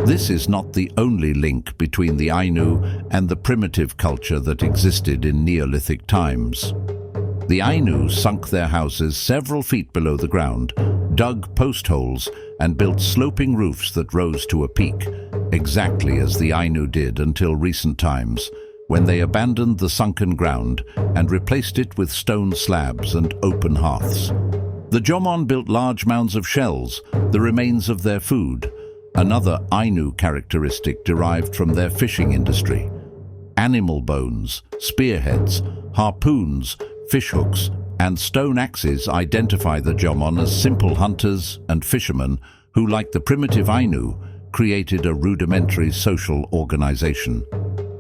This is not the only link between the Ainu and the primitive culture that existed in Neolithic times. The Ainu sunk their houses several feet below the ground, dug post holes, and built sloping roofs that rose to a peak, exactly as the Ainu did until recent times, when they abandoned the sunken ground and replaced it with stone slabs and open hearths. The Jomon built large mounds of shells, the remains of their food, another Ainu characteristic derived from their fishing industry. Animal bones, spearheads, harpoons, fishhooks, and stone axes identify the Jomon as simple hunters and fishermen who, like the primitive Ainu, created a rudimentary social organization.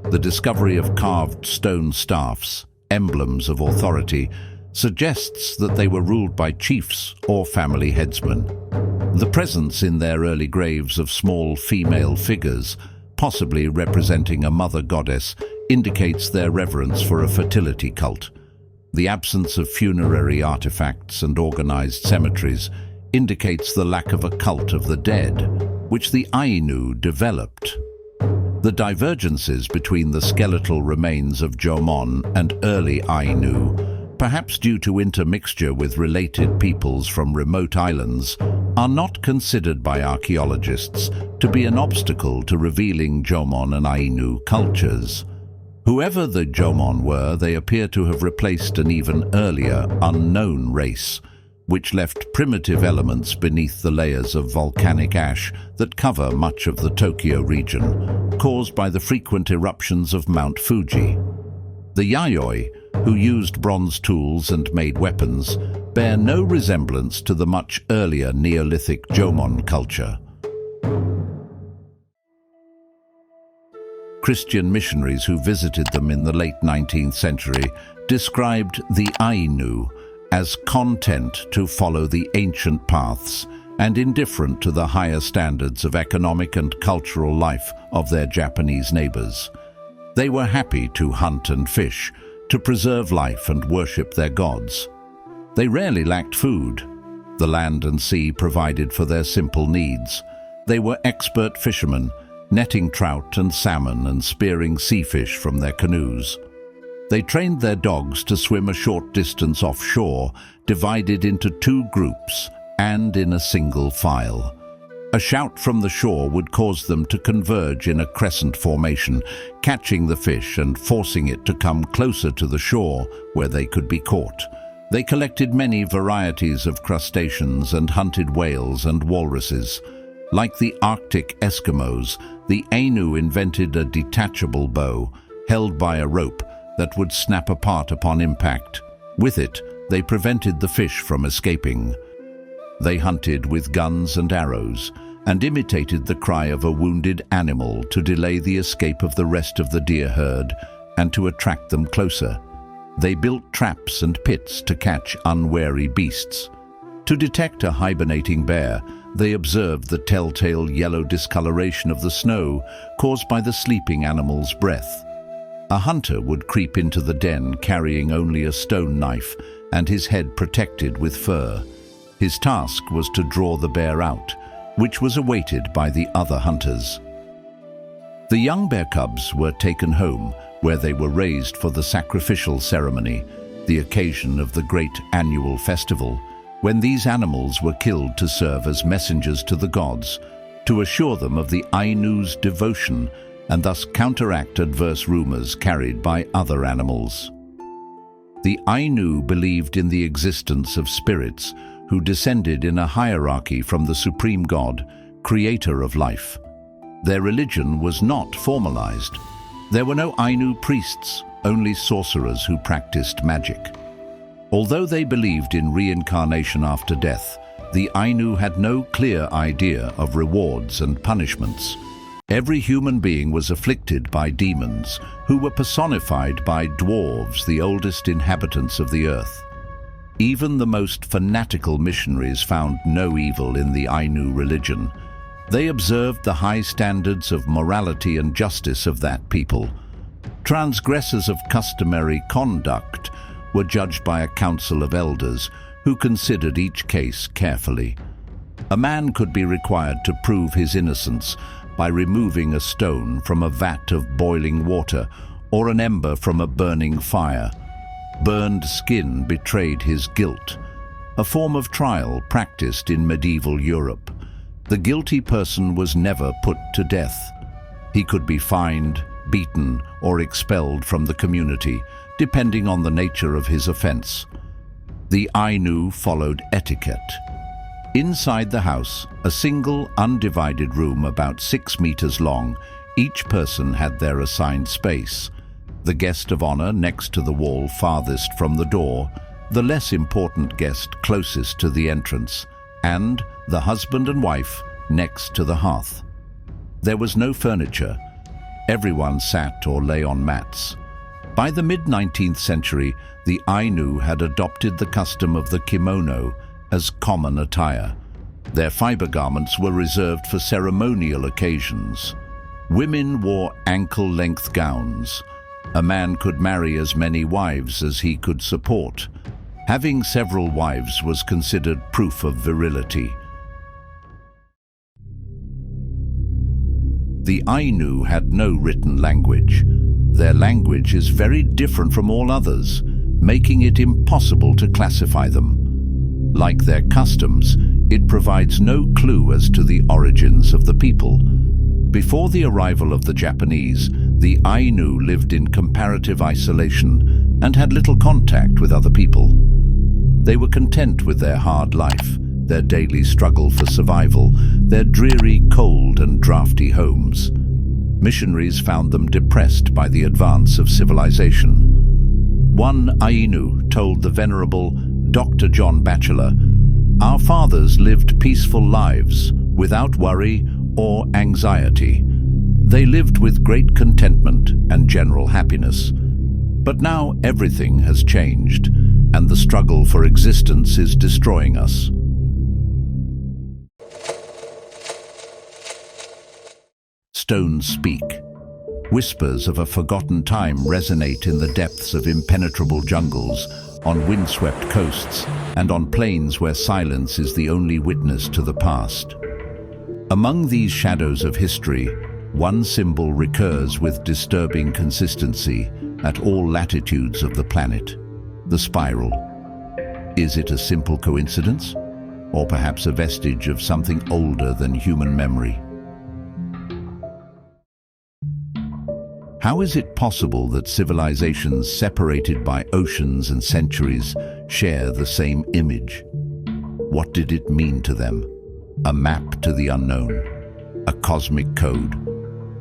The discovery of carved stone staffs, emblems of authority, suggests that they were ruled by chiefs or family headsmen. The presence in their early graves of small female figures, possibly representing a mother goddess, indicates their reverence for a fertility cult. The absence of funerary artifacts and organized cemeteries indicates the lack of a cult of the dead, which the Ainu developed. The divergences between the skeletal remains of Jomon and early Ainu, perhaps due to intermixture with related peoples from remote islands, are not considered by archaeologists to be an obstacle to revealing Jomon and Ainu cultures. Whoever the Jomon were, they appear to have replaced an even earlier, unknown race, which left primitive elements beneath the layers of volcanic ash that cover much of the Tokyo region, caused by the frequent eruptions of Mount Fuji. The Yayoi, who used bronze tools and made weapons, bear no resemblance to the much earlier Neolithic Jomon culture. Christian missionaries who visited them in the late 19th century described the Ainu as content to follow the ancient paths and indifferent to the higher standards of economic and cultural life of their Japanese neighbors. They were happy to hunt and fish, to preserve life and worship their gods. They rarely lacked food. The land and sea provided for their simple needs. They were expert fishermen, netting trout and salmon and spearing sea fish from their canoes. They trained their dogs to swim a short distance offshore, divided into two groups and in a single file. A shout from the shore would cause them to converge in a crescent formation, catching the fish and forcing it to come closer to the shore where they could be caught. They collected many varieties of crustaceans and hunted whales and walruses. Like the Arctic Eskimos, the Ainu invented a detachable bow, held by a rope, that would snap apart upon impact. With it, they prevented the fish from escaping. They hunted with guns and arrows, and imitated the cry of a wounded animal to delay the escape of the rest of the deer herd and to attract them closer. They built traps and pits to catch unwary beasts. To detect a hibernating bear, they observed the telltale yellow discoloration of the snow caused by the sleeping animal's breath. A hunter would creep into the den carrying only a stone knife and his head protected with fur. His task was to draw the bear out, which was awaited by the other hunters. The young bear cubs were taken home, where they were raised for the sacrificial ceremony, the occasion of the great annual festival, when these animals were killed to serve as messengers to the gods, to assure them of the Ainu's devotion and thus counteract adverse rumors carried by other animals. The Ainu believed in the existence of spirits who descended in a hierarchy from the supreme god, creator of life. Their religion was not formalized. There were no Ainu priests, only sorcerers who practiced magic. Although they believed in reincarnation after death, the Ainu had no clear idea of rewards and punishments. Every human being was afflicted by demons, who were personified by dwarves, the oldest inhabitants of the earth. Even the most fanatical missionaries found no evil in the Ainu religion. They observed the high standards of morality and justice of that people. Transgressors of customary conduct were judged by a council of elders who considered each case carefully. A man could be required to prove his innocence by removing a stone from a vat of boiling water or an ember from a burning fire. Burned skin betrayed his guilt, a form of trial practiced in medieval Europe. The guilty person was never put to death. He could be fined, beaten, or expelled from the community, depending on the nature of his offense. The Ainu followed etiquette. Inside the house, a single, undivided room about 6 meters long, each person had their assigned space. The guest of honor next to the wall farthest from the door, the less important guest closest to the entrance, and the husband and wife next to the hearth. There was no furniture. Everyone sat or lay on mats. By the mid-19th century, the Ainu had adopted the custom of the kimono as common attire. Their fiber garments were reserved for ceremonial occasions. Women wore ankle-length gowns. A man could marry as many wives as he could support. Having several wives was considered proof of virility. The Ainu had no written language. Their language is very different from all others, making it impossible to classify them. Like their customs, it provides no clue as to the origins of the people. Before the arrival of the Japanese, the Ainu lived in comparative isolation and had little contact with other people. They were content with their hard life, their daily struggle for survival, their dreary, cold and drafty homes. Missionaries found them depressed by the advance of civilization. One Ainu told the venerable Dr. John Batchelor, "Our fathers lived peaceful lives, without worry or anxiety. They lived with great contentment and general happiness. But now everything has changed, and the struggle for existence is destroying us." Stones speak. Whispers of a forgotten time resonate in the depths of impenetrable jungles, on windswept coasts, and on plains where silence is the only witness to the past. Among these shadows of history, one symbol recurs with disturbing consistency at all latitudes of the planet: the spiral. Is it a simple coincidence, or perhaps a vestige of something older than human memory? How is it possible that civilizations separated by oceans and centuries share the same image? What did it mean to them? A map to the unknown? A cosmic code?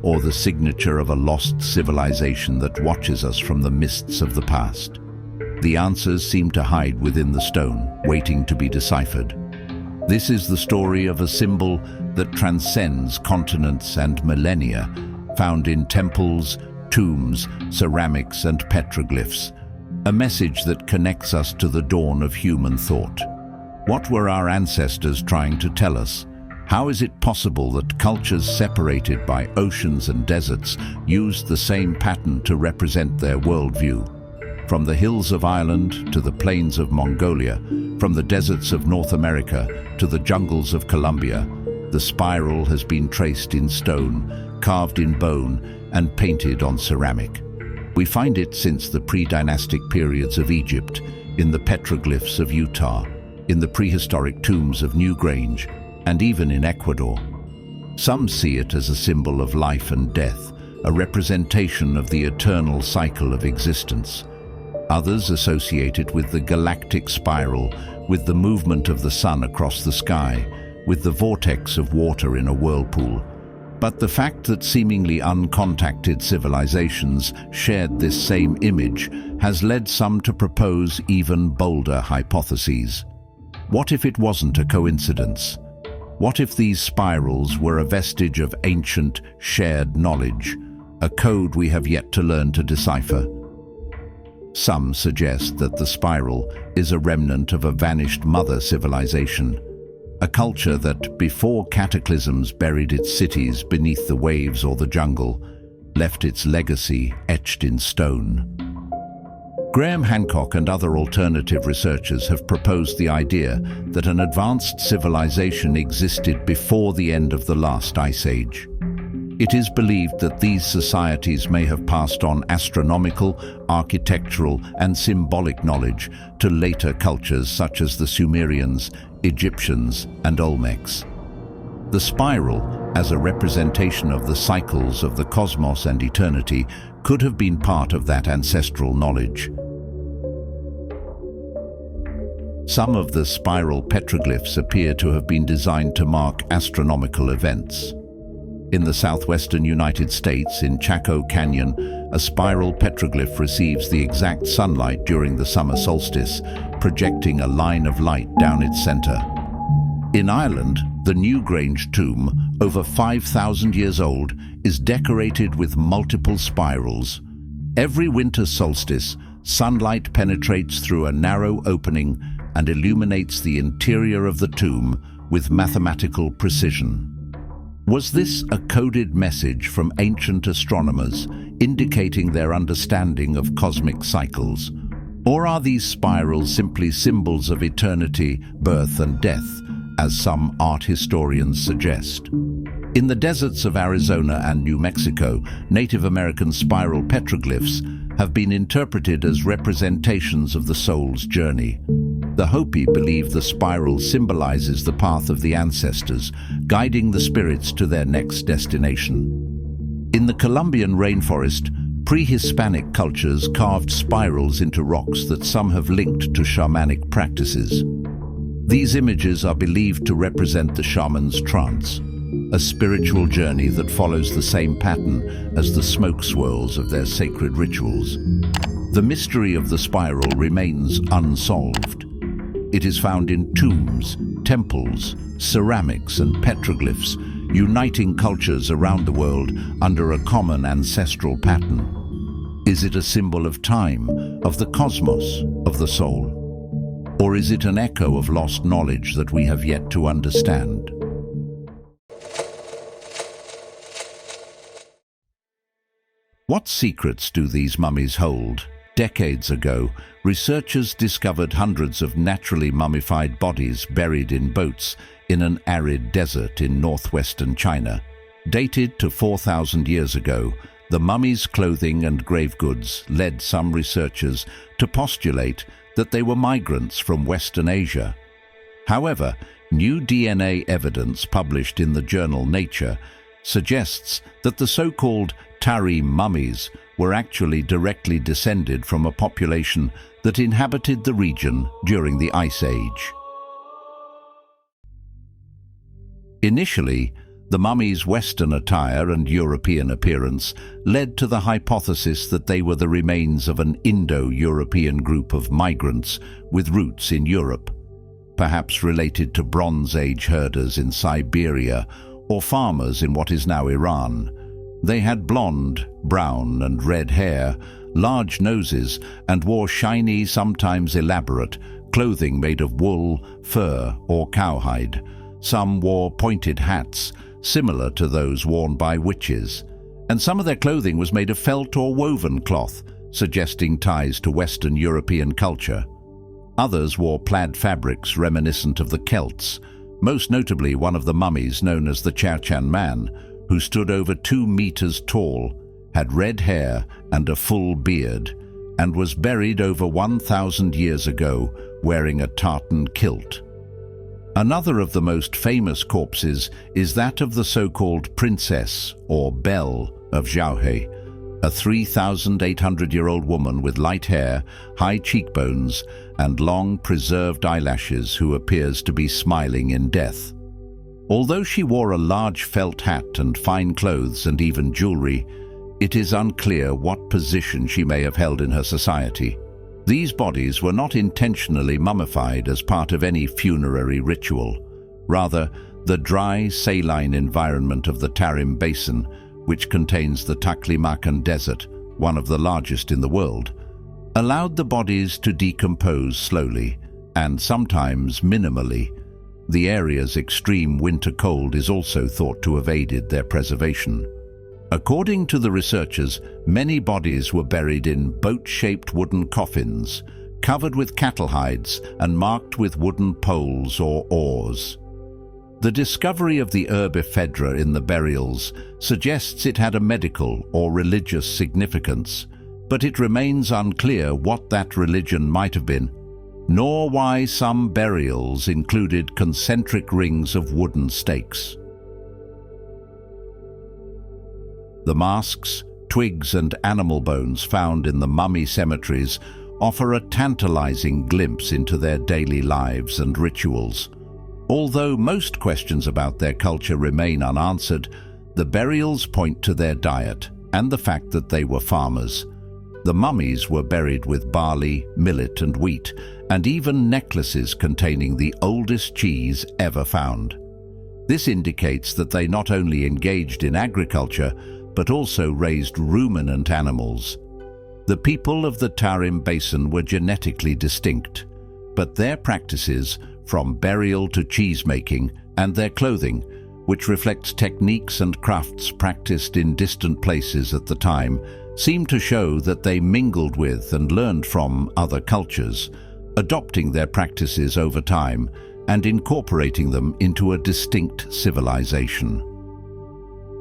Or the signature of a lost civilization that watches us from the mists of the past? The answers seem to hide within the stone, waiting to be deciphered. This is the story of a symbol that transcends continents and millennia, found in temples, tombs, ceramics and petroglyphs, a message that connects us to the dawn of human thought. What were our ancestors trying to tell us? How is it possible that cultures separated by oceans and deserts used the same pattern to represent their worldview? From the hills of Ireland to the plains of Mongolia, from the deserts of North America to the jungles of Colombia, the spiral has been traced in stone, carved in bone, and painted on ceramic. We find it since the pre-dynastic periods of Egypt, in the petroglyphs of Utah, in the prehistoric tombs of Newgrange, and even in Ecuador. Some see it as a symbol of life and death, a representation of the eternal cycle of existence. Others associate it with the galactic spiral, with the movement of the sun across the sky, with the vortex of water in a whirlpool. But the fact that seemingly uncontacted civilizations shared this same image has led some to propose even bolder hypotheses. What if it wasn't a coincidence? What if these spirals were a vestige of ancient, shared knowledge, a code we have yet to learn to decipher? Some suggest that the spiral is a remnant of a vanished mother civilization, a culture that, before cataclysms buried its cities beneath the waves or the jungle, left its legacy etched in stone. Graham Hancock and other alternative researchers have proposed the idea that an advanced civilization existed before the end of the last ice age. It is believed that these societies may have passed on astronomical, architectural, and symbolic knowledge to later cultures such as the Sumerians, Egyptians, and Olmecs. The spiral, as a representation of the cycles of the cosmos and eternity, could have been part of that ancestral knowledge. Some of the spiral petroglyphs appear to have been designed to mark astronomical events. In the southwestern United States, in Chaco Canyon, a spiral petroglyph receives the exact sunlight during the summer solstice, projecting a line of light down its center. In Ireland, the Newgrange tomb, over 5,000 years old, is decorated with multiple spirals. Every winter solstice, sunlight penetrates through a narrow opening and illuminates the interior of the tomb with mathematical precision. Was this a coded message from ancient astronomers indicating their understanding of cosmic cycles? Or are these spirals simply symbols of eternity, birth and death, as some art historians suggest? In the deserts of Arizona and New Mexico, Native American spiral petroglyphs have been interpreted as representations of the soul's journey. The Hopi believe the spiral symbolizes the path of the ancestors, guiding the spirits to their next destination. In the Colombian rainforest, pre-Hispanic cultures carved spirals into rocks that some have linked to shamanic practices. These images are believed to represent the shaman's trance, a spiritual journey that follows the same pattern as the smoke swirls of their sacred rituals. The mystery of the spiral remains unsolved. It is found in tombs, temples, ceramics and petroglyphs, uniting cultures around the world under a common ancestral pattern. Is it a symbol of time, of the cosmos, of the soul? Or is it an echo of lost knowledge that we have yet to understand? What secrets do these mummies hold? Decades ago, researchers discovered hundreds of naturally mummified bodies buried in boats in an arid desert in northwestern China. Dated to 4,000 years ago, the mummies' clothing and grave goods led some researchers to postulate that they were migrants from Western Asia. However, new DNA evidence published in the journal Nature suggests that the so-called Tari mummies were actually directly descended from a population that inhabited the region during the Ice Age. Initially, the mummies' Western attire and European appearance led to the hypothesis that they were the remains of an Indo-European group of migrants with roots in Europe, perhaps related to Bronze Age herders in Siberia or farmers in what is now Iran. They had blonde, brown and red hair, large noses, and wore shiny, sometimes elaborate, clothing made of wool, fur or cowhide. Some wore pointed hats, similar to those worn by witches, and some of their clothing was made of felt or woven cloth, suggesting ties to Western European culture. Others wore plaid fabrics reminiscent of the Celts, most notably one of the mummies known as the Cherchan Man, who stood over 2 meters tall, had red hair and a full beard, and was buried over 1,000 years ago wearing a tartan kilt. Another of the most famous corpses is that of the so-called princess or belle of Xiaohe, a 3,800-year-old woman with light hair, high cheekbones, and long preserved eyelashes who appears to be smiling in death. Although she wore a large felt hat and fine clothes and even jewelry, it is unclear what position she may have held in her society. These bodies were not intentionally mummified as part of any funerary ritual. Rather, the dry, saline environment of the Tarim Basin, which contains the Taklamakan Desert, one of the largest in the world, allowed the bodies to decompose slowly and sometimes minimally. The area's extreme winter cold is also thought to have aided their preservation. According to the researchers, many bodies were buried in boat-shaped wooden coffins, covered with cattle hides and marked with wooden poles or oars. The discovery of the herb ephedra in the burials suggests it had a medical or religious significance, but it remains unclear what that religion might have been, nor why some burials included concentric rings of wooden stakes. The masks, twigs, and animal bones found in the mummy cemeteries offer a tantalizing glimpse into their daily lives and rituals. Although most questions about their culture remain unanswered, the burials point to their diet and the fact that they were farmers. The mummies were buried with barley, millet, and wheat, and even necklaces containing the oldest cheese ever found. This indicates that they not only engaged in agriculture, but also raised ruminant animals. The people of the Tarim Basin were genetically distinct, but their practices, from burial to cheese-making, and their clothing, which reflects techniques and crafts practiced in distant places at the time, seem to show that they mingled with and learned from other cultures, adopting their practices over time and incorporating them into a distinct civilization.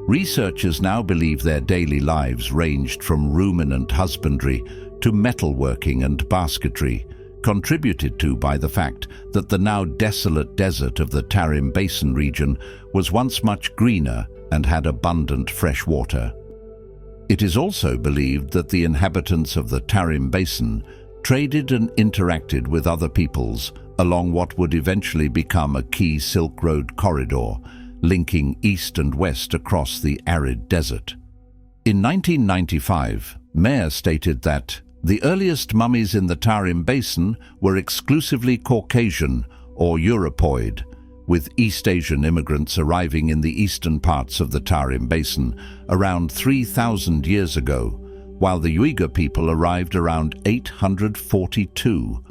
Researchers now believe their daily lives ranged from ruminant husbandry to metalworking and basketry, contributed to by the fact that the now desolate desert of the Tarim Basin region was once much greener and had abundant fresh water. It is also believed that the inhabitants of the Tarim Basin traded and interacted with other peoples along what would eventually become a key Silk Road corridor, linking east and west across the arid desert. In 1995, Mayer stated that the earliest mummies in the Tarim Basin were exclusively Caucasian or Europoid, with East Asian immigrants arriving in the eastern parts of the Tarim Basin around 3,000 years ago, while the Uyghur people arrived around 842.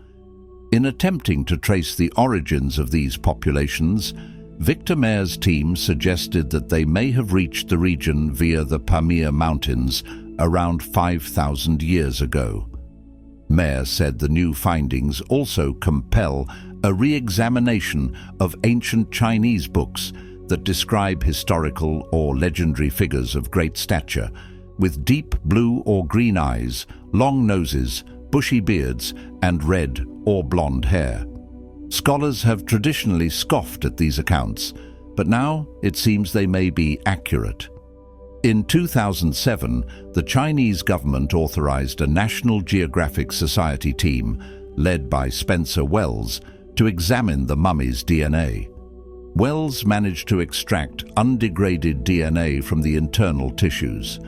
In attempting to trace the origins of these populations, Victor Mayer's team suggested that they may have reached the region via the Pamir Mountains around 5,000 years ago. Mayer said the new findings also compel a re-examination of ancient Chinese books that describe historical or legendary figures of great stature, with deep blue or green eyes, long noses, bushy beards, and red or blonde hair. Scholars have traditionally scoffed at these accounts, but now it seems they may be accurate. In 2007, the Chinese government authorized a National Geographic Society team, led by Spencer Wells, to examine the mummy's DNA. Wells managed to extract undegraded DNA from the internal tissues.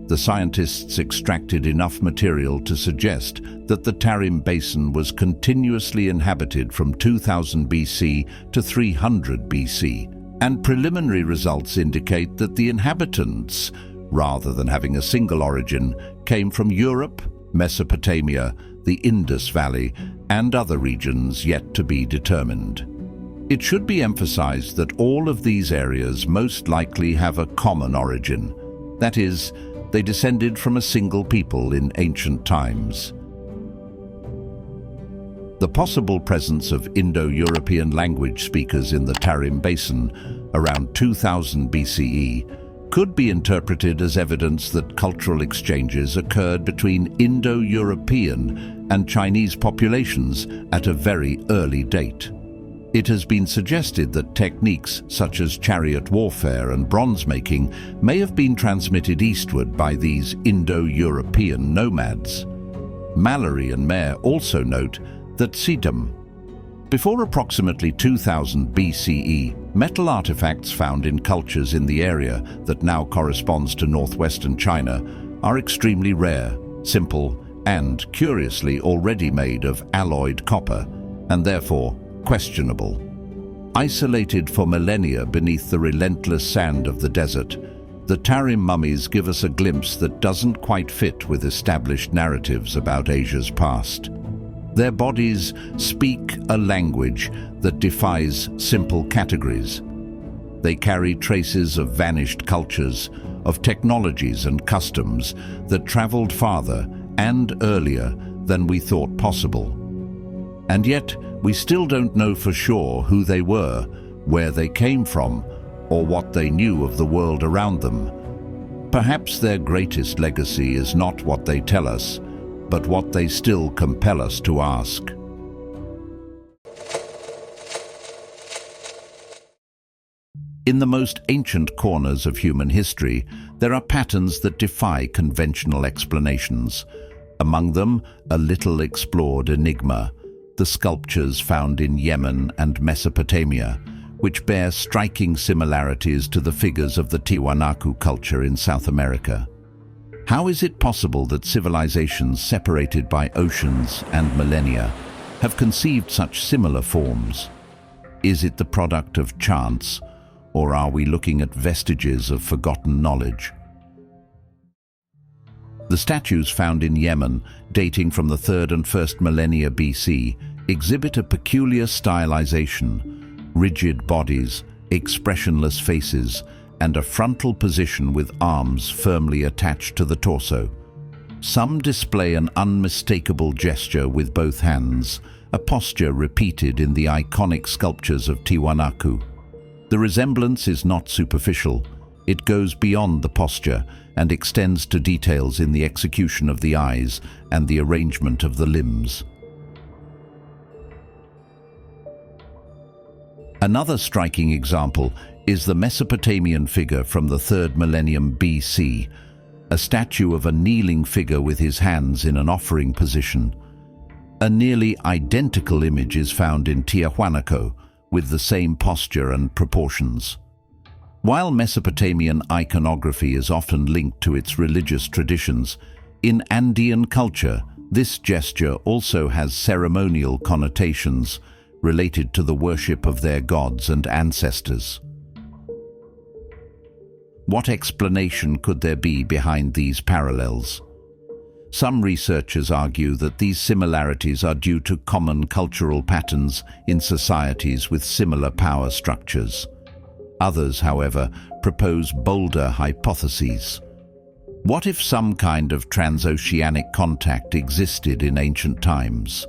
The scientists extracted enough material to suggest that the Tarim Basin was continuously inhabited from 2000 BC to 300 BC, and preliminary results indicate that the inhabitants, rather than having a single origin, came from Europe, Mesopotamia, the Indus Valley, and other regions yet to be determined. It should be emphasized that all of these areas most likely have a common origin. That is, they descended from a single people in ancient times. The possible presence of Indo-European language speakers in the Tarim Basin around 2000 BCE could be interpreted as evidence that cultural exchanges occurred between Indo-European and Chinese populations at a very early date. It has been suggested that techniques such as chariot warfare and bronze making may have been transmitted eastward by these Indo-European nomads. Mallory and Mayer also note that Sidam. Before approximately 2000 BCE, metal artifacts found in cultures in the area that now corresponds to northwestern China are extremely rare, simple, and, curiously, already made of alloyed copper, and therefore questionable. Isolated for millennia beneath the relentless sand of the desert, the Tarim mummies give us a glimpse that doesn't quite fit with established narratives about Asia's past. Their bodies speak a language that defies simple categories. They carry traces of vanished cultures, of technologies and customs that traveled farther and earlier than we thought possible. And yet, we still don't know for sure who they were, where they came from, or what they knew of the world around them. Perhaps their greatest legacy is not what they tell us, but what they still compel us to ask. In the most ancient corners of human history, there are patterns that defy conventional explanations. Among them, a little explored enigma, the sculptures found in Yemen and Mesopotamia, which bear striking similarities to the figures of the Tiwanaku culture in South America. How is it possible that civilizations separated by oceans and millennia have conceived such similar forms? Is it the product of chance, or are we looking at vestiges of forgotten knowledge? The statues found in Yemen, dating from the 3rd and 1st millennia BC, exhibit a peculiar stylization, rigid bodies, expressionless faces, and a frontal position with arms firmly attached to the torso. Some display an unmistakable gesture with both hands, a posture repeated in the iconic sculptures of Tiwanaku. The resemblance is not superficial. It goes beyond the posture and extends to details in the execution of the eyes and the arrangement of the limbs. Another striking example is the Mesopotamian figure from the 3rd millennium BC, a statue of a kneeling figure with his hands in an offering position. A nearly identical image is found in Tiwanaku, with the same posture and proportions. While Mesopotamian iconography is often linked to its religious traditions, in Andean culture, this gesture also has ceremonial connotations related to the worship of their gods and ancestors. What explanation could there be behind these parallels? Some researchers argue that these similarities are due to common cultural patterns in societies with similar power structures. Others, however, propose bolder hypotheses. What if some kind of transoceanic contact existed in ancient times?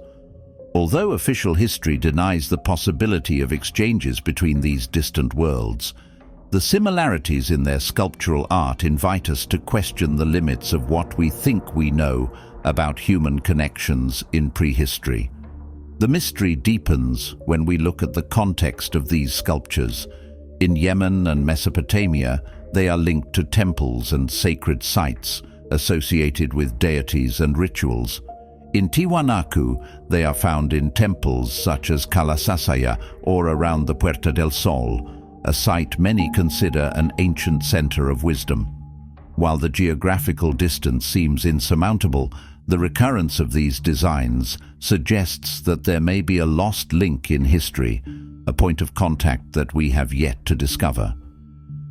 Although official history denies the possibility of exchanges between these distant worlds, the similarities in their sculptural art invite us to question the limits of what we think we know about human connections in prehistory. The mystery deepens when we look at the context of these sculptures. In Yemen and Mesopotamia, they are linked to temples and sacred sites associated with deities and rituals. In Tiwanaku, they are found in temples such as Kalasasaya or around the Puerta del Sol, a site many consider an ancient center of wisdom. While the geographical distance seems insurmountable, the recurrence of these designs suggests that there may be a lost link in history, a point of contact that we have yet to discover.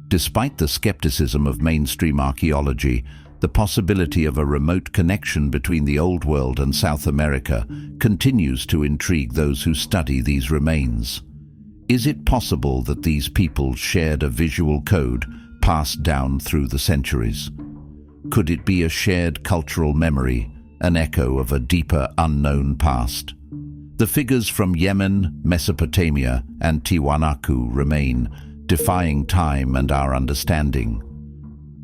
Despite the skepticism of mainstream archaeology, the possibility of a remote connection between the Old World and South America continues to intrigue those who study these remains. Is it possible that these peoples shared a visual code passed down through the centuries? Could it be a shared cultural memory, an echo of a deeper unknown past? The figures from Yemen, Mesopotamia, and Tiwanaku remain, defying time and our understanding.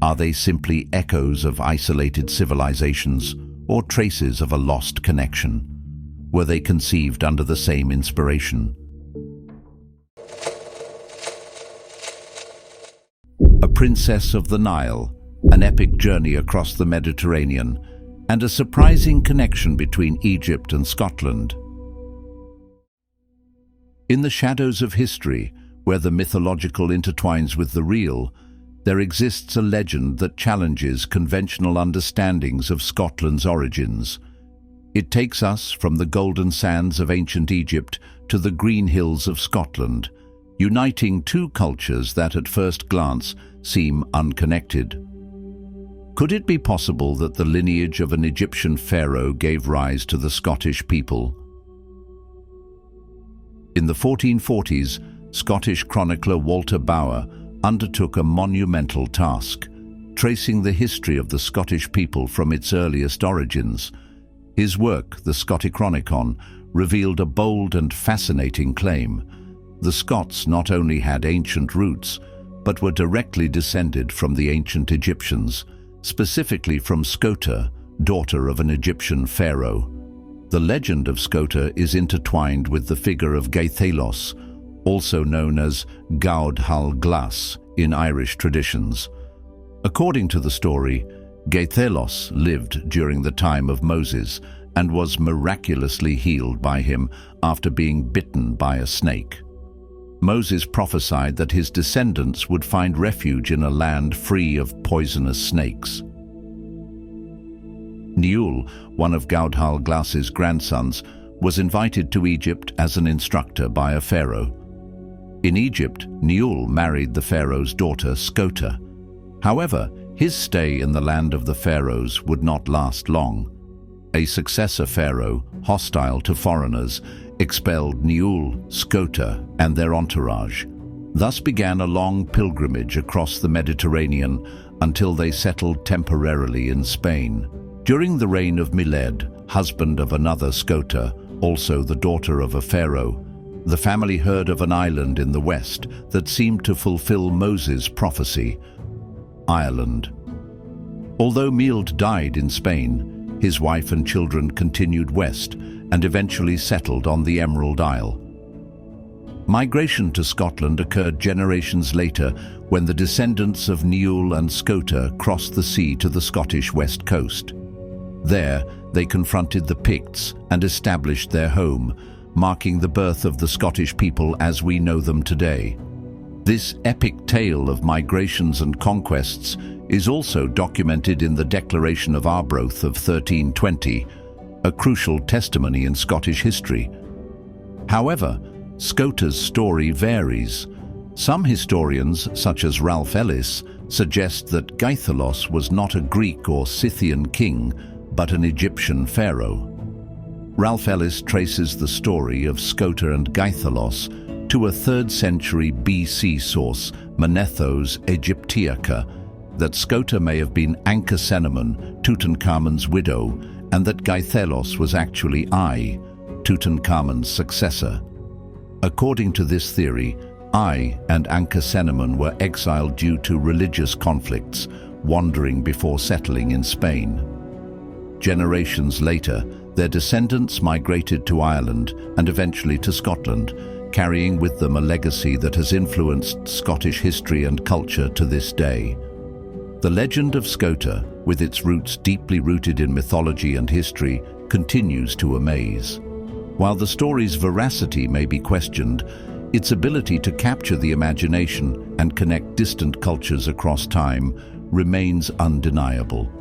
Are they simply echoes of isolated civilizations or traces of a lost connection? Were they conceived under the same inspiration? a princess of the Nile, an epic journey across the Mediterranean, and a surprising connection between Egypt and Scotland. In the shadows of history, where the mythological intertwines with the real, there exists a legend that challenges conventional understandings of Scotland's origins. It takes us from the golden sands of ancient Egypt to the green hills of Scotland, uniting two cultures that at first glance seem unconnected. Could it be possible that the lineage of an Egyptian pharaoh gave rise to the Scottish people? In the 1440s, Scottish chronicler Walter Bower undertook a monumental task, tracing the history of the Scottish people from its earliest origins. His work, the Scotichronicon, revealed a bold and fascinating claim. The Scots not only had ancient roots, but were directly descended from the ancient Egyptians, specifically from Scota, daughter of an Egyptian pharaoh. The legend of Scota is intertwined with the figure of Gaethelos, also known as Gaud Hal Glas in Irish traditions. According to the story, Gaethelos lived during the time of Moses and was miraculously healed by him after being bitten by a snake. Moses prophesied that his descendants would find refuge in a land free of poisonous snakes. Niul, one of Gaudhal Glas's grandsons, was invited to Egypt as an instructor by a pharaoh. In Egypt, Niul married the pharaoh's daughter Scota. However, his stay in the land of the pharaohs would not last long. A successor pharaoh, hostile to foreigners, expelled Niul, Scota, and their entourage. Thus began a long pilgrimage across the Mediterranean until they settled temporarily in Spain. During the reign of Miled, husband of another Scota, also the daughter of a pharaoh, the family heard of an island in the west that seemed to fulfill Moses' prophecy: Ireland. Although Mild died in Spain, his wife and children continued west and eventually settled on the Emerald Isle. Migration to Scotland occurred generations later when the descendants of Niul and Scota crossed the sea to the Scottish west coast. There, they confronted the Picts and established their home, marking the birth of the Scottish people as we know them today. This epic tale of migrations and conquests is also documented in the Declaration of Arbroath of 1320, a crucial testimony in Scottish history. However, Scota's story varies. Some historians, such as Ralph Ellis, suggest that Gaethelos was not a Greek or Scythian king, but an Egyptian pharaoh. Ralph Ellis traces the story of Scota and Gaethelos to a 3rd century BC source, Manetho's Aegyptiaca, that Scota may have been Ankhesenamun, Tutankhamun's widow, and that Gaethelos was actually Ai, Tutankhamun's successor. According to this theory, Ai and Ankhesenamun were exiled due to religious conflicts, wandering before settling in Spain. Generations later, their descendants migrated to Ireland and eventually to Scotland, carrying with them a legacy that has influenced Scottish history and culture to this day. The legend of Scota, with its roots deeply rooted in mythology and history, continues to amaze. While the story's veracity may be questioned, its ability to capture the imagination and connect distant cultures across time remains undeniable.